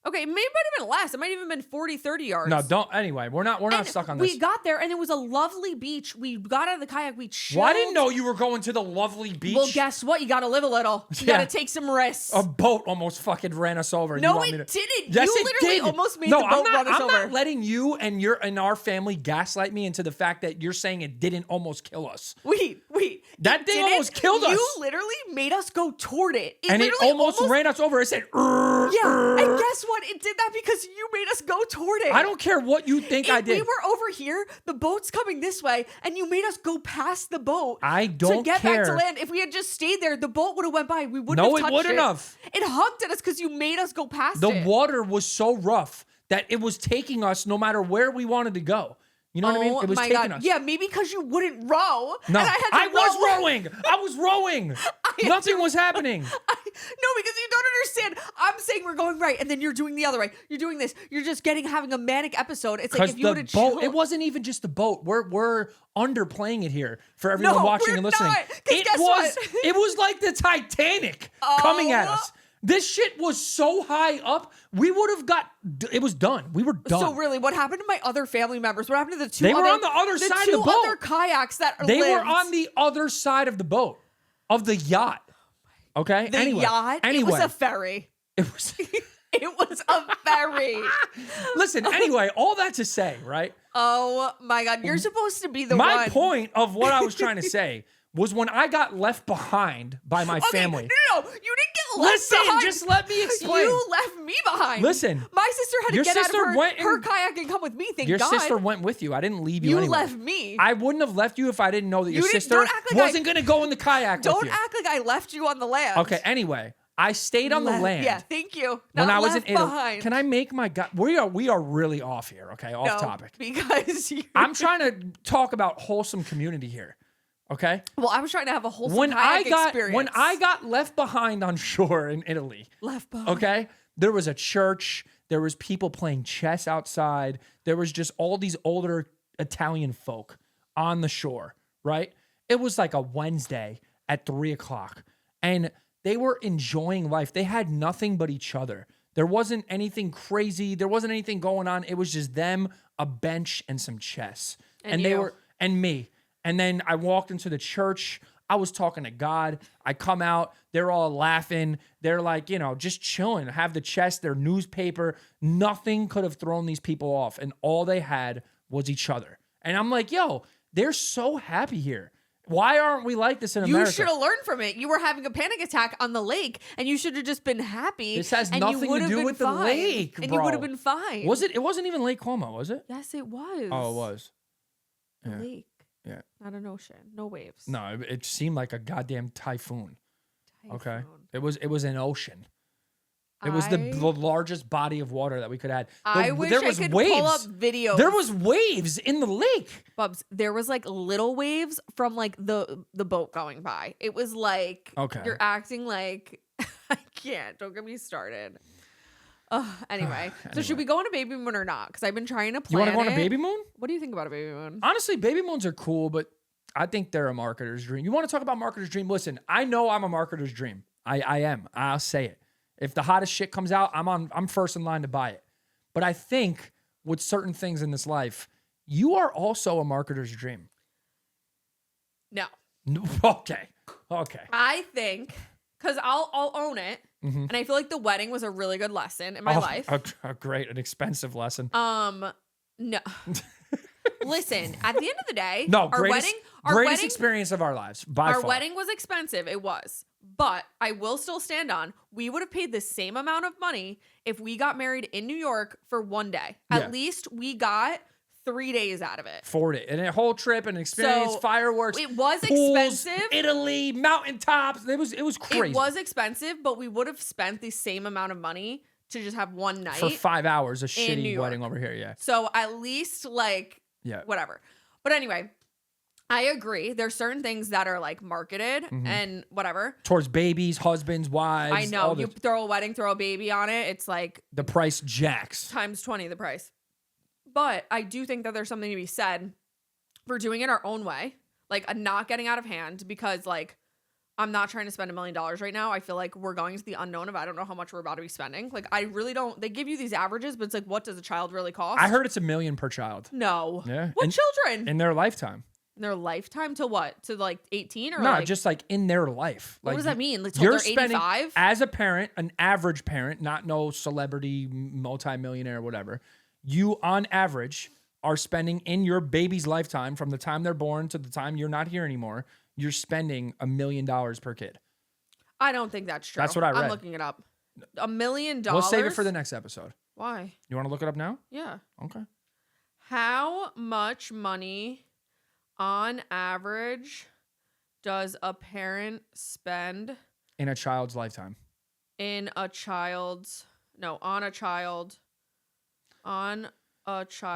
Okay, maybe it might have been less. It might have even been 40, 30 yards. No, don't. Anyway, we're not stuck on this. We got there, and it was a lovely beach. We got out of the kayak. We chilled. Well, I didn't know you were going to the lovely beach. Well, guess what? You got to live a little. You got to take some risks. A boat almost fucking ran us over. No, it didn't. Yes, you literally almost made the boat run us over. I'm not letting you and our family gaslight me into the fact that you're saying it didn't almost kill us. Wait. That thing almost killed us. You literally made us go toward it. It almost ran us over. It said, yeah. And guess what? It did that because you made us go toward it. I don't care what you think I did. We were over here, the boat's coming this way, and you made us go past the boat. I don't care. To get back to land. If we had just stayed there, the boat would have went by. We wouldn't have touched it. No, it wouldn't have. It hugged at us because you made us go past it. The water was so rough that it was taking us no matter where we wanted to go. You know what I mean? It was taking us. Yeah, maybe because you wouldn't row. No, and I was rowing. Nothing was happening. No, because you don't understand. I'm saying we're going right, and then you're doing the other way. You're doing this. You're just having a manic episode. It's like if you would have chilled. It wasn't even just the boat. We're underplaying it here for everyone watching and listening. It was like the Titanic coming at us. This shit was so high up, we would have it was done. We were done. So really, what happened to my other family members? What happened to the two They were on the other side of the boat. The two other kayaks that They were on the other side of the boat, of the yacht. Okay? The yacht? Anyway. It was a ferry. It was... It was a ferry. Listen, anyway, all that to say, right? Oh my God. You're supposed to be the one. My point of what I was trying to say was when I got left behind by my family. No, you didn't get left behind. Listen, just let me explain. You left me behind. Listen. My sister had to get out of her kayak and come with me, thank God. Your sister went with you. I didn't leave you anyway. You left me. I wouldn't have left you if I didn't know that your sister wasn't going to go in the kayak with you. Don't act like I left you on the land. Okay, anyway. I stayed on the land. Yeah, thank you. When I was in Italy. Behind. Can I make my God? We are really off here, okay? Off topic. Because I'm trying to talk about wholesome community here. Okay? Well, I was trying to have a wholesome kayak experience. When I got left behind on shore in Italy. Left behind. Okay? There was a church. There was people playing chess outside. There was just all these older Italian folk on the shore, right? It was like a Wednesday at 3:00. And they were enjoying life. They had nothing but each other. There wasn't anything crazy. There wasn't anything going on. It was just them, a bench, and some chess. And me. And then I walked into the church. I was talking to God. I come out. They're all laughing. They're like, just chilling. Have the chess, their newspaper. Nothing could have thrown these people off. And all they had was each other. And I'm like, yo, they're so happy here. Why aren't we like this in America? You should have learned from it. You were having a panic attack on the lake, and you should have just been happy. This has nothing to do with the lake, bro. And you would have been fine. Was it? It wasn't even Lake Como, was it? Yes, it was. Oh, it was. A lake. Yeah. Not an ocean. No waves. No, it seemed like a goddamn typhoon. Okay. It was an ocean. It was the largest body of water that we could have had. I wish I could pull up videos. There was waves in the lake. Bubs, there was like little waves from like the boat going by. It was like, you're acting like, I can't. Don't get me started. Anyway, so should we go on a baby moon or not? Because I've been trying to plan. You want to go on a baby moon? What do you think about a baby moon? Honestly, baby moons are cool, but I think they're a marketer's dream. You want to talk about marketer's dream? Listen, I know I'm a marketer's dream. I am. I'll say it. If the hottest shit comes out, I'm first in line to buy it. But I think with certain things in this life, you are also a marketer's dream. No. Okay. I think, because I'll own it, and I feel like the wedding was a really good lesson in my life. An expensive lesson. No. Listen, at the end of the day, greatest experience of our lives. By far. Our wedding was expensive. It was. But I will still stand on, we would have paid the same amount of money if we got married in New York for one day. At least we got 3 days out of it. 4 days. And a whole trip, an experience, fireworks. It was pools, expensive. Italy, mountaintops. It was crazy. It was expensive, but we would have spent the same amount of money to just have one night. For 5 hours, a shitty wedding over here, yeah. So at least whatever. But anyway, I agree. There's certain things that are like marketed and whatever. Towards babies, husbands, wives. I know. You throw a wedding, throw a baby on it. It's like. The price jacks. Times 20 the price. But I do think that there's something to be said for doing it our own way. Like not getting out of hand because like I'm not trying to spend $1 million right now. I feel like we're going to the unknown of I don't know how much we're about to be spending. Like I really don't. They give you these averages, but it's like, what does a child really cost? I heard it's $1 million per child. No. Yeah. What children? In their lifetime. In their lifetime to what? To like 18 or no, like, just like in their life. What like, does that mean? Like you're they're 85? As a parent, an average parent, not no celebrity, multimillionaire, whatever. You on average are spending in your baby's lifetime from the time they're born to the time you're not here anymore. You're spending $1 million per kid. I don't think that's true. That's what I read. I'm looking it up. $1 million. We'll save it for the next episode. Why? You want to look it up now? Yeah. Okay. How much money on average does a parent spend in a child's lifetime? On a child.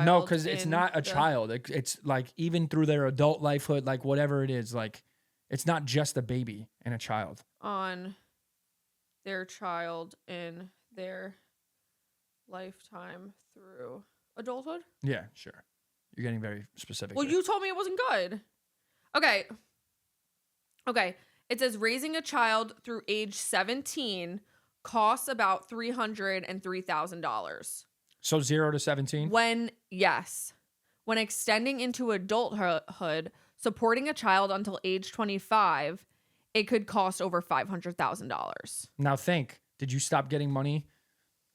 No, because it's not a child. It's like even through their adult lifehood, like whatever it is, like it's not just a baby and a child. On their child in their lifetime through adulthood? Yeah, sure. You're getting very specific. Well, you told me it wasn't good. Okay. It says raising a child through age 17 costs about $303,000. So 0 to 17? When extending into adulthood, supporting a child until age 25, it could cost over $500,000. Now think, did you stop getting money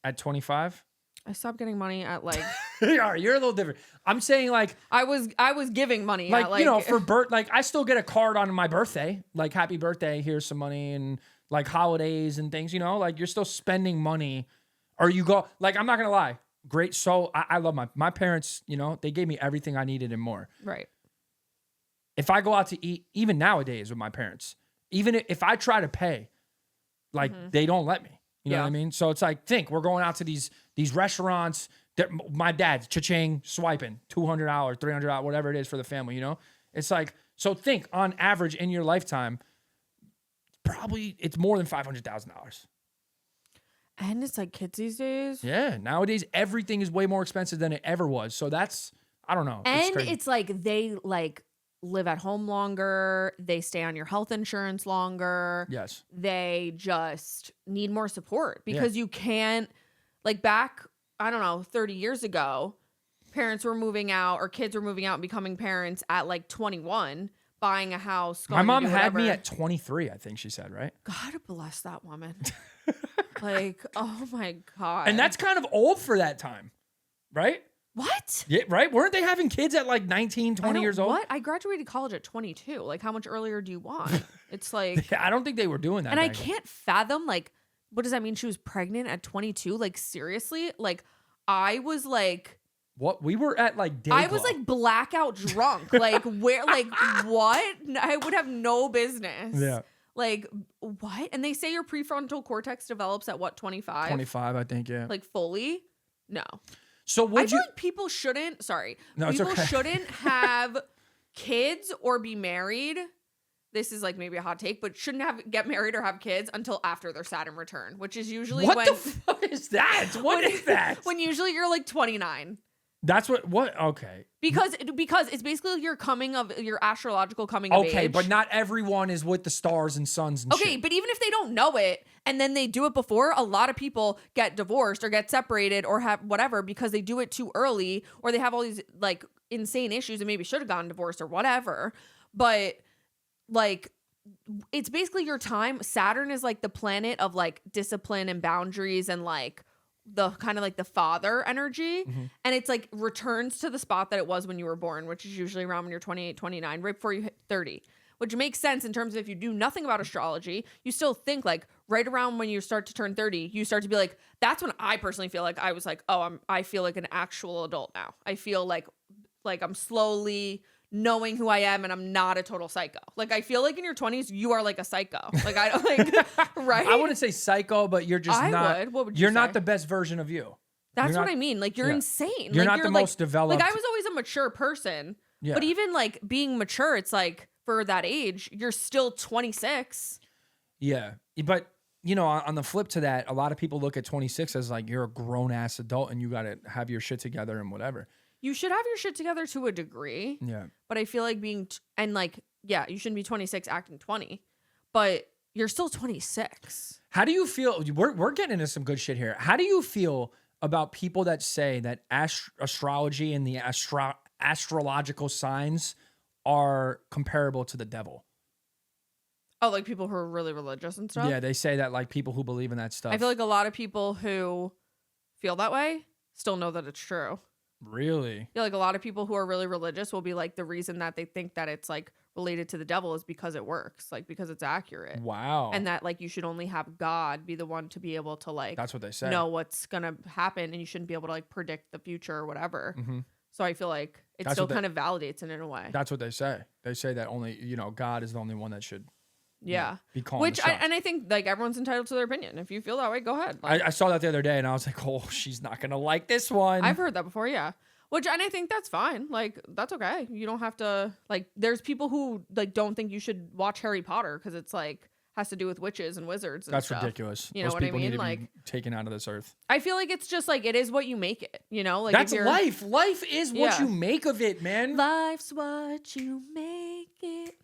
at 25? I stopped getting money at like. You're a little different. I'm saying like I was giving money like, at like, you know, for like I still get a card on my birthday, like happy birthday, here's some money, and like holidays and things, you know, like you're still spending money, or you go like, I'm not gonna lie, great. So I love my parents, you know, they gave me everything I needed and more. Right. If I go out to eat, even nowadays with my parents, even if I try to pay, like they don't let me. You know what I mean? So it's like, think we're going out to these restaurants that my dad's cha-ching, swiping $200, $300, whatever it is for the family, you know? It's like, so think on average in your lifetime, probably it's more than $500,000. And it's like kids these days. Yeah. Nowadays, everything is way more expensive than it ever was. So that's, I don't know. And it's like they like live at home longer. They stay on your health insurance longer. Yes. They just need more support because you can't, like back, I don't know, 30 years ago, parents were moving out or kids were moving out and becoming parents at like 21, buying a house. My mom had me at 23, I think she said, right? God bless that woman. Like, oh my God. And that's kind of old for that time, right? What? Yeah, right? Weren't they having kids at like 19, 20 years old? What? I graduated college at 22. Like, how much earlier do you want? It's like... I don't think they were doing that. And I can't fathom, like, what does that mean? She was pregnant at 22? Like, seriously? Like, I was like... What? We were at like day I was like blackout drunk. Like, where? Like, what? I would have no business. Yeah. Like, what? And they say your prefrontal cortex develops at what, 25? 25, I think, yeah. Like, fully? No. So I feel like people shouldn't, people shouldn't have kids or be married. This is like maybe a hot take, but shouldn't get married or have kids until after their Saturn return, which is usually what the fuck is that? What is that? When usually you're like 29. That's what? Okay. Because it's basically your astrological coming of age. Okay, but not everyone is with the stars and suns and shit. Okay, but even if they don't know it and then they do it before, a lot of people get divorced or get separated or have whatever because they do it too early or they have all these like insane issues and maybe should have gotten divorced or whatever. But like it's basically your time. Saturn is like the planet of like discipline and boundaries and like the kind of like the father energy. And it's like returns to the spot that it was when you were born, which is usually around when you're 28, 29, right before you hit 30. which makes sense in terms of if you do nothing about astrology, you still think like right around when you start to turn 30, you start to be like, that's when I personally feel like I was like, oh, I feel like an actual adult now. I feel like I'm slowly knowing who I am and I'm not a total psycho. Like I feel like in your 20s you are like a psycho. Like I don't like right? I wouldn't say psycho, but you're just not. Would. What would you you're say? not the best version of you. That's what I mean. Like you're insane. You're like, not the most developed. Like I was always a mature person. Yeah. But even like being mature, it's like for that age, you're still 26. Yeah. But you know, on the flip to that, a lot of people look at 26 as like you're a grown ass adult and you got to have your shit together and whatever. You should have your shit together to a degree. Yeah. But I feel like you shouldn't be 26 acting 20, but you're still 26. How do you feel? We're getting into some good shit here. How do you feel about people that say that astrology and the astrological signs are comparable to the devil? Oh, like people who are really religious and stuff? Yeah, they say that like people who believe in that stuff. I feel like a lot of people who feel that way still know that it's true. Really? Yeah, like a lot of people who are really religious will be like the reason that they think that it's like related to the devil is because it works, like because it's accurate. Wow. And that like you should only have God be the one to be able to like that's what they say. Know what's gonna happen, and you shouldn't be able to like predict the future or whatever. Mm-hmm. So I feel like it still kind of validates it in a way. That's what they say. They say that only God is the only one that should. Yeah. Be calm. Which I think like everyone's entitled to their opinion. If you feel that way, go ahead. Like, I saw that the other day and I was like, oh, she's not gonna like this one. I've heard that before, yeah. And I think that's fine. Like that's okay. You don't have to like. There's people who like don't think you should watch Harry Potter because it's like has to do with witches and wizards. And that's stuff. ridiculous. You know what I mean? Need to like be taken out of this earth. I feel like it's just like it is what you make it. You know, like that's life. Life is what you make of it, man. Life's what you make it.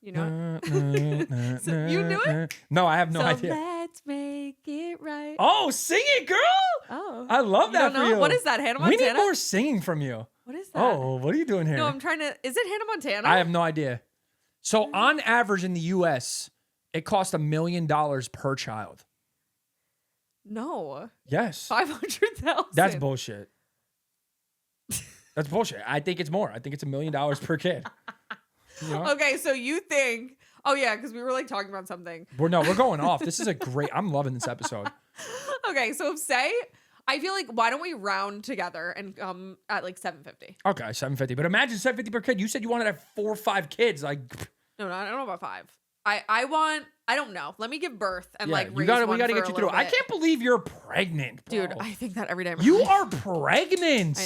You know it? So you knew it? No, I have no idea. Let's make it right. Oh, sing it, girl. Oh. I love that for you. What is that, Hannah Montana? We need more singing from you. What is that? Oh, what are you doing here? No, I'm trying to... Is it Hannah Montana? I have no idea. So on average in the U.S., it costs $1 million per child. No. Yes. 500,000. That's bullshit. That's bullshit. I think it's more. I think it's $1 million per kid. You know? Okay, so you think... Oh, yeah, because we were like talking about something. We're going off. This is a great... I'm loving this episode. Okay, so say... I feel like, why don't we round together and come at like 750? Okay, 750. But imagine 750 per kid. You said you wanted to have 4 or 5 kids. Like, no, I don't know about 5. I don't know. Let me give birth and like raise we gotta get you through. I can't believe you're pregnant, bro. Dude, I think that every day. You are pregnant.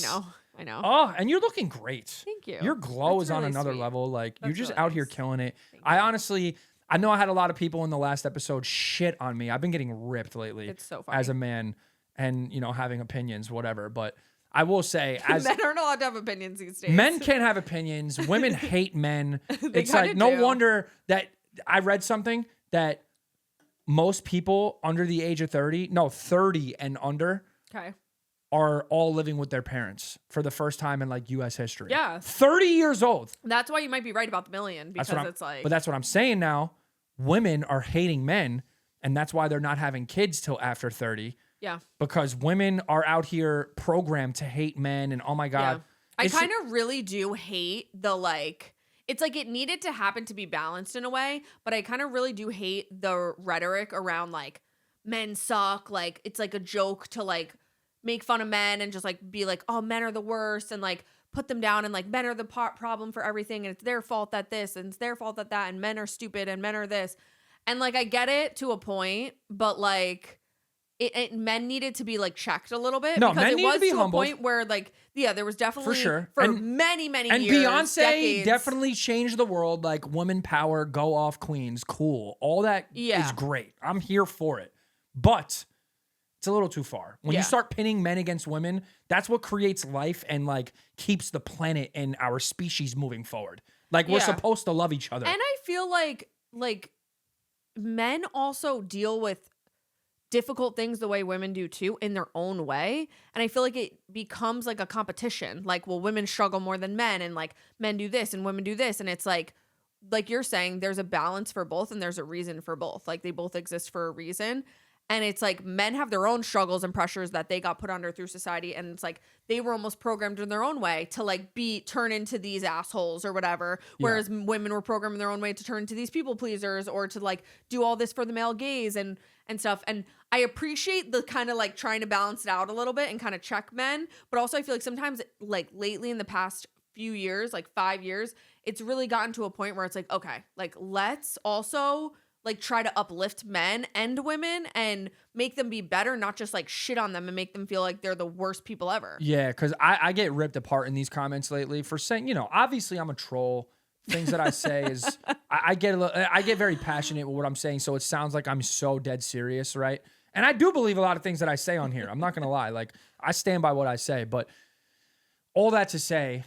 I know. Oh, and you're looking great. Thank you. Your glow is on another level. Like you're just out here killing it. I know I had a lot of people in the last episode shit on me. I've been getting ripped lately. It's so funny. As a man. And, having opinions, whatever. But I will say... men aren't allowed to have opinions these days. Men can't have opinions. Women hate men. It's like, no wonder that... I read something that most people under the age of 30 and under... Okay. Are all living with their parents for the first time in, like, U.S. history. Yeah. 30 years old. That's why you might be right about the million. Because it's like... But that's what I'm saying now. Women are hating men. And that's why they're not having kids till after 30. Yeah. Because women are out here programmed to hate men and oh my God. Yeah. I kind of really do hate the like, it's like it needed to happen to be balanced in a way, but I kind of really do hate the rhetoric around like men suck. Like it's like a joke to like make fun of men and just like be like, oh, men are the worst and like put them down and like men are the problem for everything and it's their fault that this and it's their fault that that and men are stupid and men are this. And like I get it to a point, but like men needed to be like checked a little bit because it was to a point where like there was definitely for many years. And Beyonce decades. definitely changed the world. Like woman power, go off queens, cool. All that is great. I'm here for it, but it's a little too far. When you start pinning men against women, that's what creates life and like keeps the planet and our species moving forward. Like we're supposed to love each other. And I feel like men also deal with difficult things the way women do too in their own way. And I feel like it becomes like a competition. Like, well, women struggle more than men and like men do this and women do this. And it's like you're saying there's a balance for both and there's a reason for both. Like they both exist for a reason. And it's like men have their own struggles and pressures that they got put under through society. And it's like they were almost programmed in their own way to like turn into these assholes or whatever. Whereas women were programmed in their own way to turn into these people pleasers or to like do all this for the male gaze and stuff. And I appreciate the kind of like trying to balance it out a little bit and kind of check men. But also I feel like sometimes like lately in the past few years, like 5 years, it's really gotten to a point where it's like, okay, like let's also like try to uplift men and women and make them be better, not just like shit on them and make them feel like they're the worst people ever. Yeah, because I get ripped apart in these comments lately for saying, you know, obviously I'm a troll. Things that I say is I get very passionate with what I'm saying, so it sounds like I'm so dead serious, right? And I do believe a lot of things that I say on here. I'm not gonna lie, like I stand by what I say. But all that to say,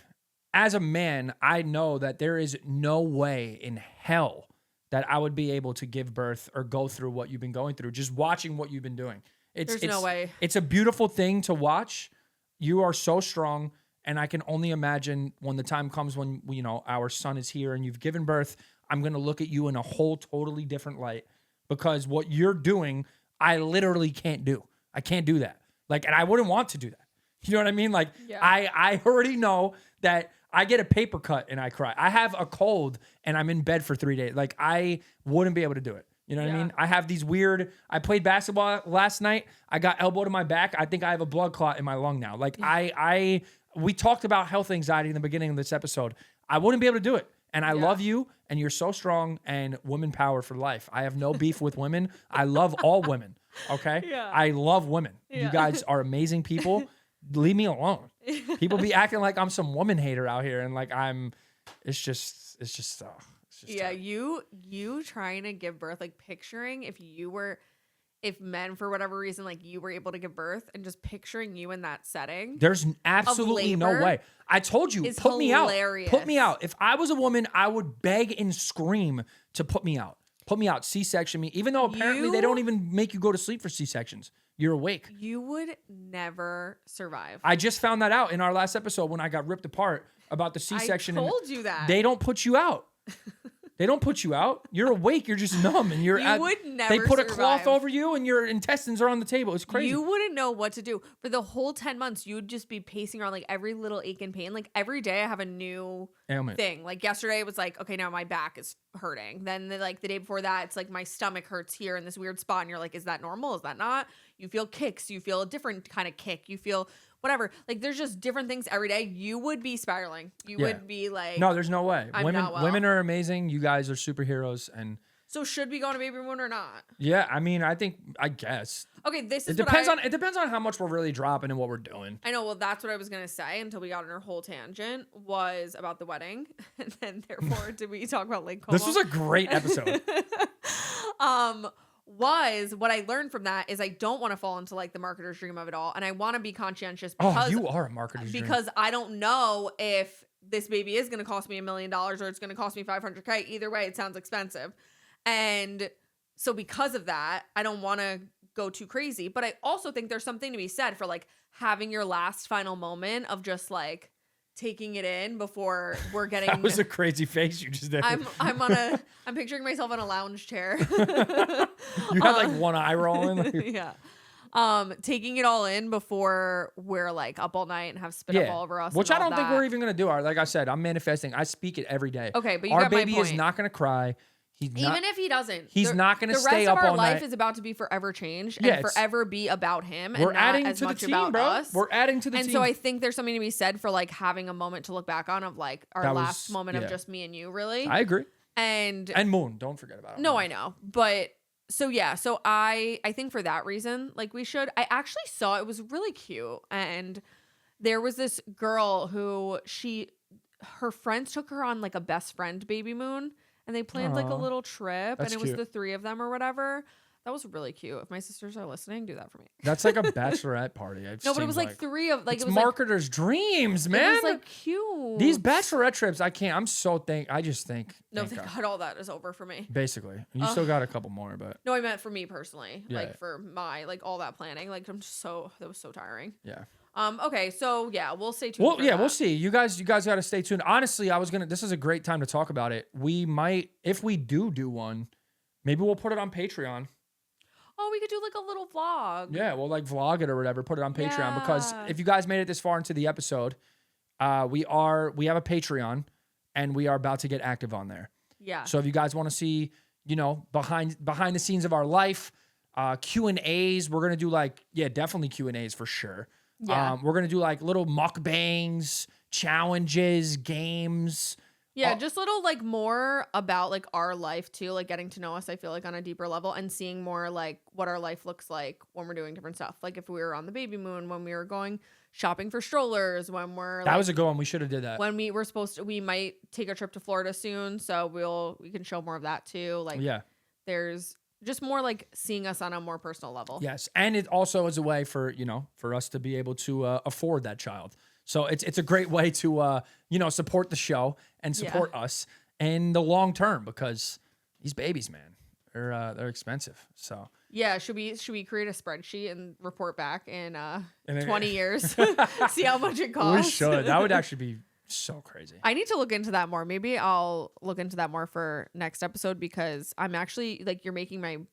as a man, I know that there is no way in hell that I would be able to give birth or go through what you've been going through, just watching what you've been doing. There's no way. It's a beautiful thing to watch. You are so strong, and I can only imagine when the time comes when, you know, our son is here and you've given birth, I'm going to look at you in a whole totally different light, because what you're doing, I literally can't do. I can't do that. Like, and I wouldn't want to do that. You know what I mean? Like, I already know that I get a paper cut and I cry. I have a cold and I'm in bed for 3 days. Like, I wouldn't be able to do it. You know what I mean? I have these weird, I played basketball last night. I got elbowed in my back. I think I have a blood clot in my lung now. Like, we talked about health anxiety in the beginning of this episode. I wouldn't be able to do it. And I love you, and you're so strong, and women power for life. I have no beef with women. I love all women, okay? Yeah. I love women. Yeah. You guys are amazing people. Leave me alone. People be acting like I'm some woman hater out here, and like it's just yeah, you trying to give birth, like picturing if men for whatever reason, like you were able to give birth, and just picturing you in that setting. There's absolutely no way. I told you, put me out. Put me out. If I was a woman, I would beg and scream to put me out. Put me out. C-section me. Even though apparently they don't even make you go to sleep for C-sections. You're awake. You would never survive. I just found that out in our last episode when I got ripped apart about the C-section. I told you that. They don't put you out. They don't put you out. You're awake. You're just numb, and you would never. They put survive. a cloth over you, and your intestines are on the table. It's crazy. You wouldn't know what to do for the whole 10 months. You would just be pacing around, like every little ache and pain. Like every day, I have a new ailment thing. Like yesterday, it was like, okay, now my back is hurting. Then the day before that, it's like my stomach hurts here in this weird spot, and you're like, is that normal? Is that not? You feel kicks. You feel a different kind of kick. You feel whatever. Like there's just different things every day. You would be spiraling. You would be like, no, there's no way. Well. Women are amazing. You guys are superheroes. And so should we go on a baby moon or not? Yeah, I mean, I guess. Okay, it depends on how much we're really dropping and what we're doing. I know. Well, that's what I was gonna say until we got on our whole tangent was about the wedding, and then therefore did we talk about Lake Como? This was a great episode. What I learned from that is I don't want to fall into like the marketer's dream of it all, and I want to be conscientious because you are a marketer's dream. Because I don't know if this baby is going to cost me $1 million or it's going to cost me $500K. Either way, it sounds expensive, and so because of that, I don't want to go too crazy. But I also think there's something to be said for like having your last final moment of just like taking it in before we're getting. That was a crazy face you just did. I'm picturing myself on a lounge chair. You had like one eye rolling. Yeah. Taking it all in before we're like up all night and have spit up all over us. Which I don't think we're even gonna do. Like I said, I'm manifesting. I speak it every day. Okay, but our baby is not gonna cry. Even if he doesn't, he's not going to stay up all night. The rest of our life is about to be forever changed and forever be about him. We're and adding not as to much the team, about bro. Us. We're adding to the team. And so I think there's something to be said for like having a moment to look back on of like our last moment of just me and you, really. I agree. And Moon, don't forget about it. No, I know. But so yeah, so I think for that reason, like we should. I actually saw it was really cute, and there was this girl who her friends took her on like a best friend baby moon. And they planned like a little trip, and it was the 3 of them or whatever. That was really cute. If my sisters are listening, do that for me. That's like a bachelorette party. No, but it was like 3 of like it's it was marketers' dreams, man. It was like cute. These bachelorette trips, I can't. I just think. No, thank God all that is over for me. Basically, you still got a couple more, but no, I meant for me personally, like for my like all that planning. Like that was so tiring. Yeah. Okay, so yeah, we'll stay tuned. Well, yeah, we'll see. You guys got to stay tuned. Honestly, this is a great time to talk about it. We might, if we do one, maybe we'll put it on Patreon. oh, we could do like a little vlog. Yeah, we'll like vlog it or whatever, put it on Patreon because if you guys made it this far into the episode, we have a Patreon and we are about to get active on there. Yeah. So if you guys want to see, behind the scenes of our life, Q&As, we're going to do definitely Q&As for sure. Yeah. We're going to do like little mukbangs, challenges, games. Yeah, just little like more about like our life too, like getting to know us, I feel like on a deeper level and seeing more like what our life looks like when we're doing different stuff. Like if we were on the baby moon, when we were going shopping for strollers, when we're That was a good one. We should have did that. When we were we might take a trip to Florida soon, so we can show more of that too. Like there's just more like seeing us on a more personal level. Yes, and it also is a way for us to be able to afford that child. So it's a great way to support the show and support us in the long term because these babies, man, they're expensive. So yeah, should we create a spreadsheet and report back in 20 years, see how much it costs? We should. That would actually be so crazy. I need to look into that more. Maybe I'll look into that more for next episode because I'm actually like you're making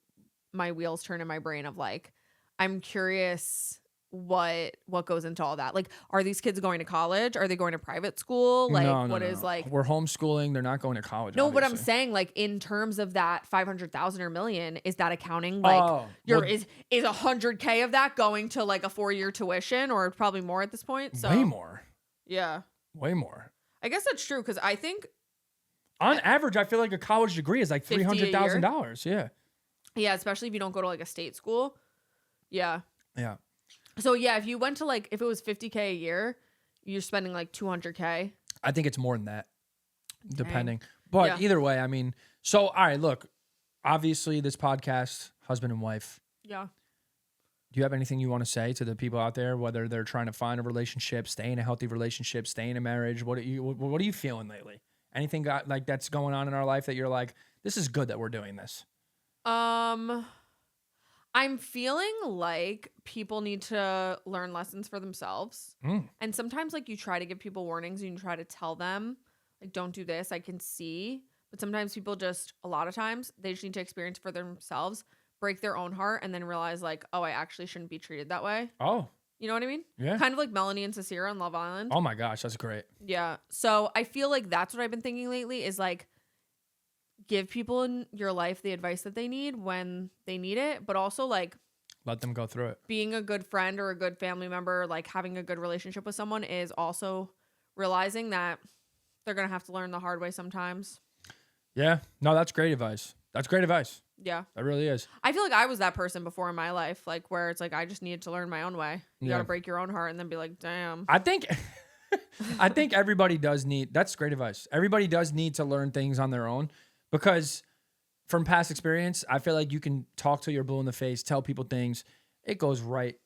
my wheels turn in my brain of like I'm curious what goes into all that. Like, are these kids going to college? Are they going to private school? Like, no, like we're homeschooling. They're not going to college. No, obviously. but I'm saying like in terms of that 500,000 or million, is that accounting like is 100K of that going to like a 4-year tuition or probably more at this point? So way more. Yeah, way more. I guess that's true because I think on average, I feel like a college degree is like $300,000. Yeah. Yeah, especially if you don't go to like a state school. Yeah. Yeah. So yeah, if you went to like if it was 50K a year, you're spending like 200K. I think it's more than that, depending. But either way, I mean, so all right, look, obviously this podcast, husband and wife. Yeah. Do you have anything you want to say to the people out there, whether they're trying to find a relationship, stay in a healthy relationship, stay in a marriage? What are you feeling lately? Anything like that's going on in our life that you're like, this is good that we're doing this? I'm feeling like people need to learn lessons for themselves. And sometimes like you try to give people warnings and you try to tell them like, don't do this. I can see. But sometimes people a lot of times they just need to experience for themselves, break their own heart and then realize like, oh, I actually shouldn't be treated that way. Oh, you know what I mean? Yeah. Kind of like Melanie and Cecilia on Love Island. Oh my gosh. That's great. Yeah. So I feel like that's what I've been thinking lately is like, give people in your life the advice that they need when they need it, but also like let them go through it. Being a good friend or a good family member, like having a good relationship with someone is also realizing that they're going to have to learn the hard way sometimes. Yeah. No, that's great advice. That's great advice. Yeah. That really is. I feel like I was that person before in my life, like where it's like I just needed to learn my own way. You got to break your own heart and then be like, damn. I think everybody does need, that's great advice. Everybody does need to learn things on their own. Because from past experience, I feel like you can talk till you're blue in the face, tell people things. It goes right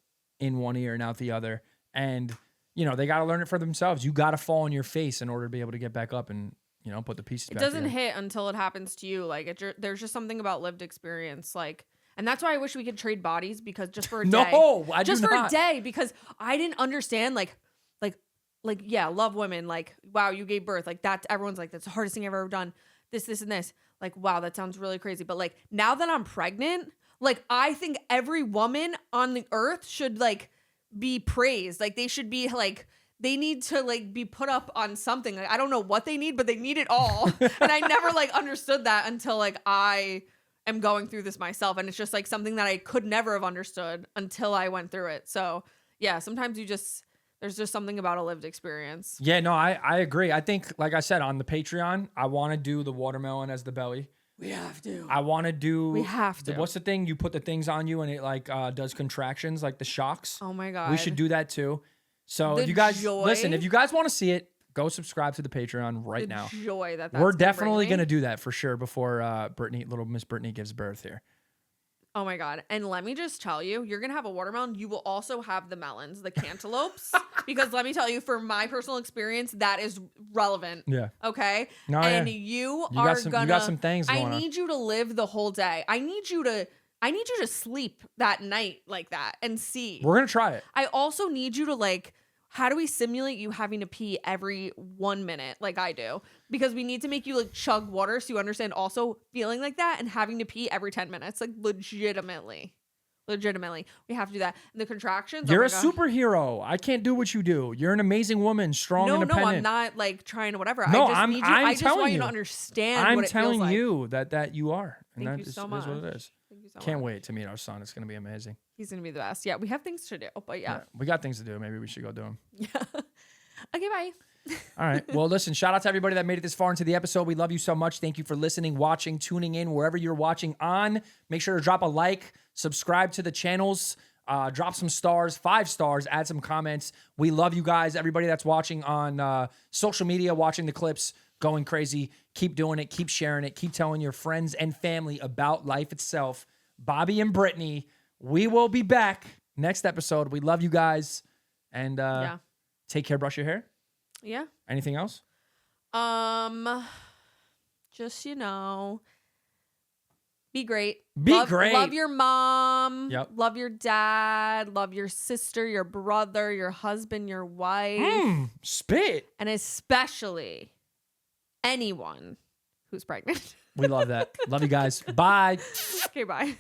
in one ear and out the other. And, they got to learn it for themselves. You got to fall on your face in order to be able to get back up and, put the pieces back together. It doesn't hit until it happens to you. Like, there's just something about lived experience. Like, and that's why I wish we could trade bodies because just for a day. No, I do not. Just for a day because I didn't understand, yeah, love women. Like, wow, you gave birth. Like, everyone's like, that's the hardest thing I've ever done. This and this. Like, wow, that sounds really crazy. But like now that I'm pregnant, like I think every woman on the earth should like be praised. Like they should be like, they need to like be put up on something. Like I don't know what they need, but they need it all. And I never like understood that until like I am going through this myself. And it's just like something that I could never have understood until I went through it. So yeah, sometimes there's just something about a lived experience. Yeah, no, I agree. I think, like I said, on the Patreon, I want to do the watermelon as the belly. We have to. I want to do... We have to. What's the thing? You put the things on you and it like does contractions, like the shocks. Oh my God. We should do that too. So if you guys... Listen, if you guys want to see it, go subscribe to the Patreon right now. Joy that's We're definitely going to do that for sure before little Miss Brittany gives birth here. Oh my God. And let me just tell you, you're going to have a watermelon. You will also have the melons, the cantaloupes, because let me tell you, for my personal experience, that is relevant. Yeah. Okay. No, and yeah. you got some things going on. I need you to live the whole day. I need you to sleep that night like that and see. We're going to try it. I also need you to like, how do we simulate you having to pee every 1 minute like I do? Because we need to make you like chug water so you understand also feeling like that and having to pee every 10 minutes, like legitimately. Legitimately, we have to do that. And the contractions. You're a superhero. I can't do what you do. You're an amazing woman, strong, independent. No, I'm not like trying to whatever. No, I just want you to understand what it feels like. I'm telling you that you are. And Thank you so much. Is what it is. Thank you so Can't much. wait to meet our son. It's going to be amazing. He's going to be the best. Yeah, we have things to do, but yeah. We got things to do. Maybe we should go do them. Yeah. Okay, bye. All right. Well, listen, shout out to everybody that made it this far into the episode. We love you so much. Thank you for listening, watching, tuning in, wherever you're watching on. Make sure to drop a like, subscribe to the channels, drop some stars, 5 stars, add some comments. We love you guys. Everybody that's watching on social media, watching the clips, going crazy. Keep doing it. Keep sharing it. Keep telling your friends and family about life itself. Bobby and Brittany, we will be back next episode. We love you guys. And take care. Brush your hair. Yeah. Anything else? Just, be great. Be great. Love your mom. Yep. Love your dad. Love your sister, your brother, your husband, your wife. Spit. And especially anyone who's pregnant. We love that. Love you guys. Bye. Okay, bye.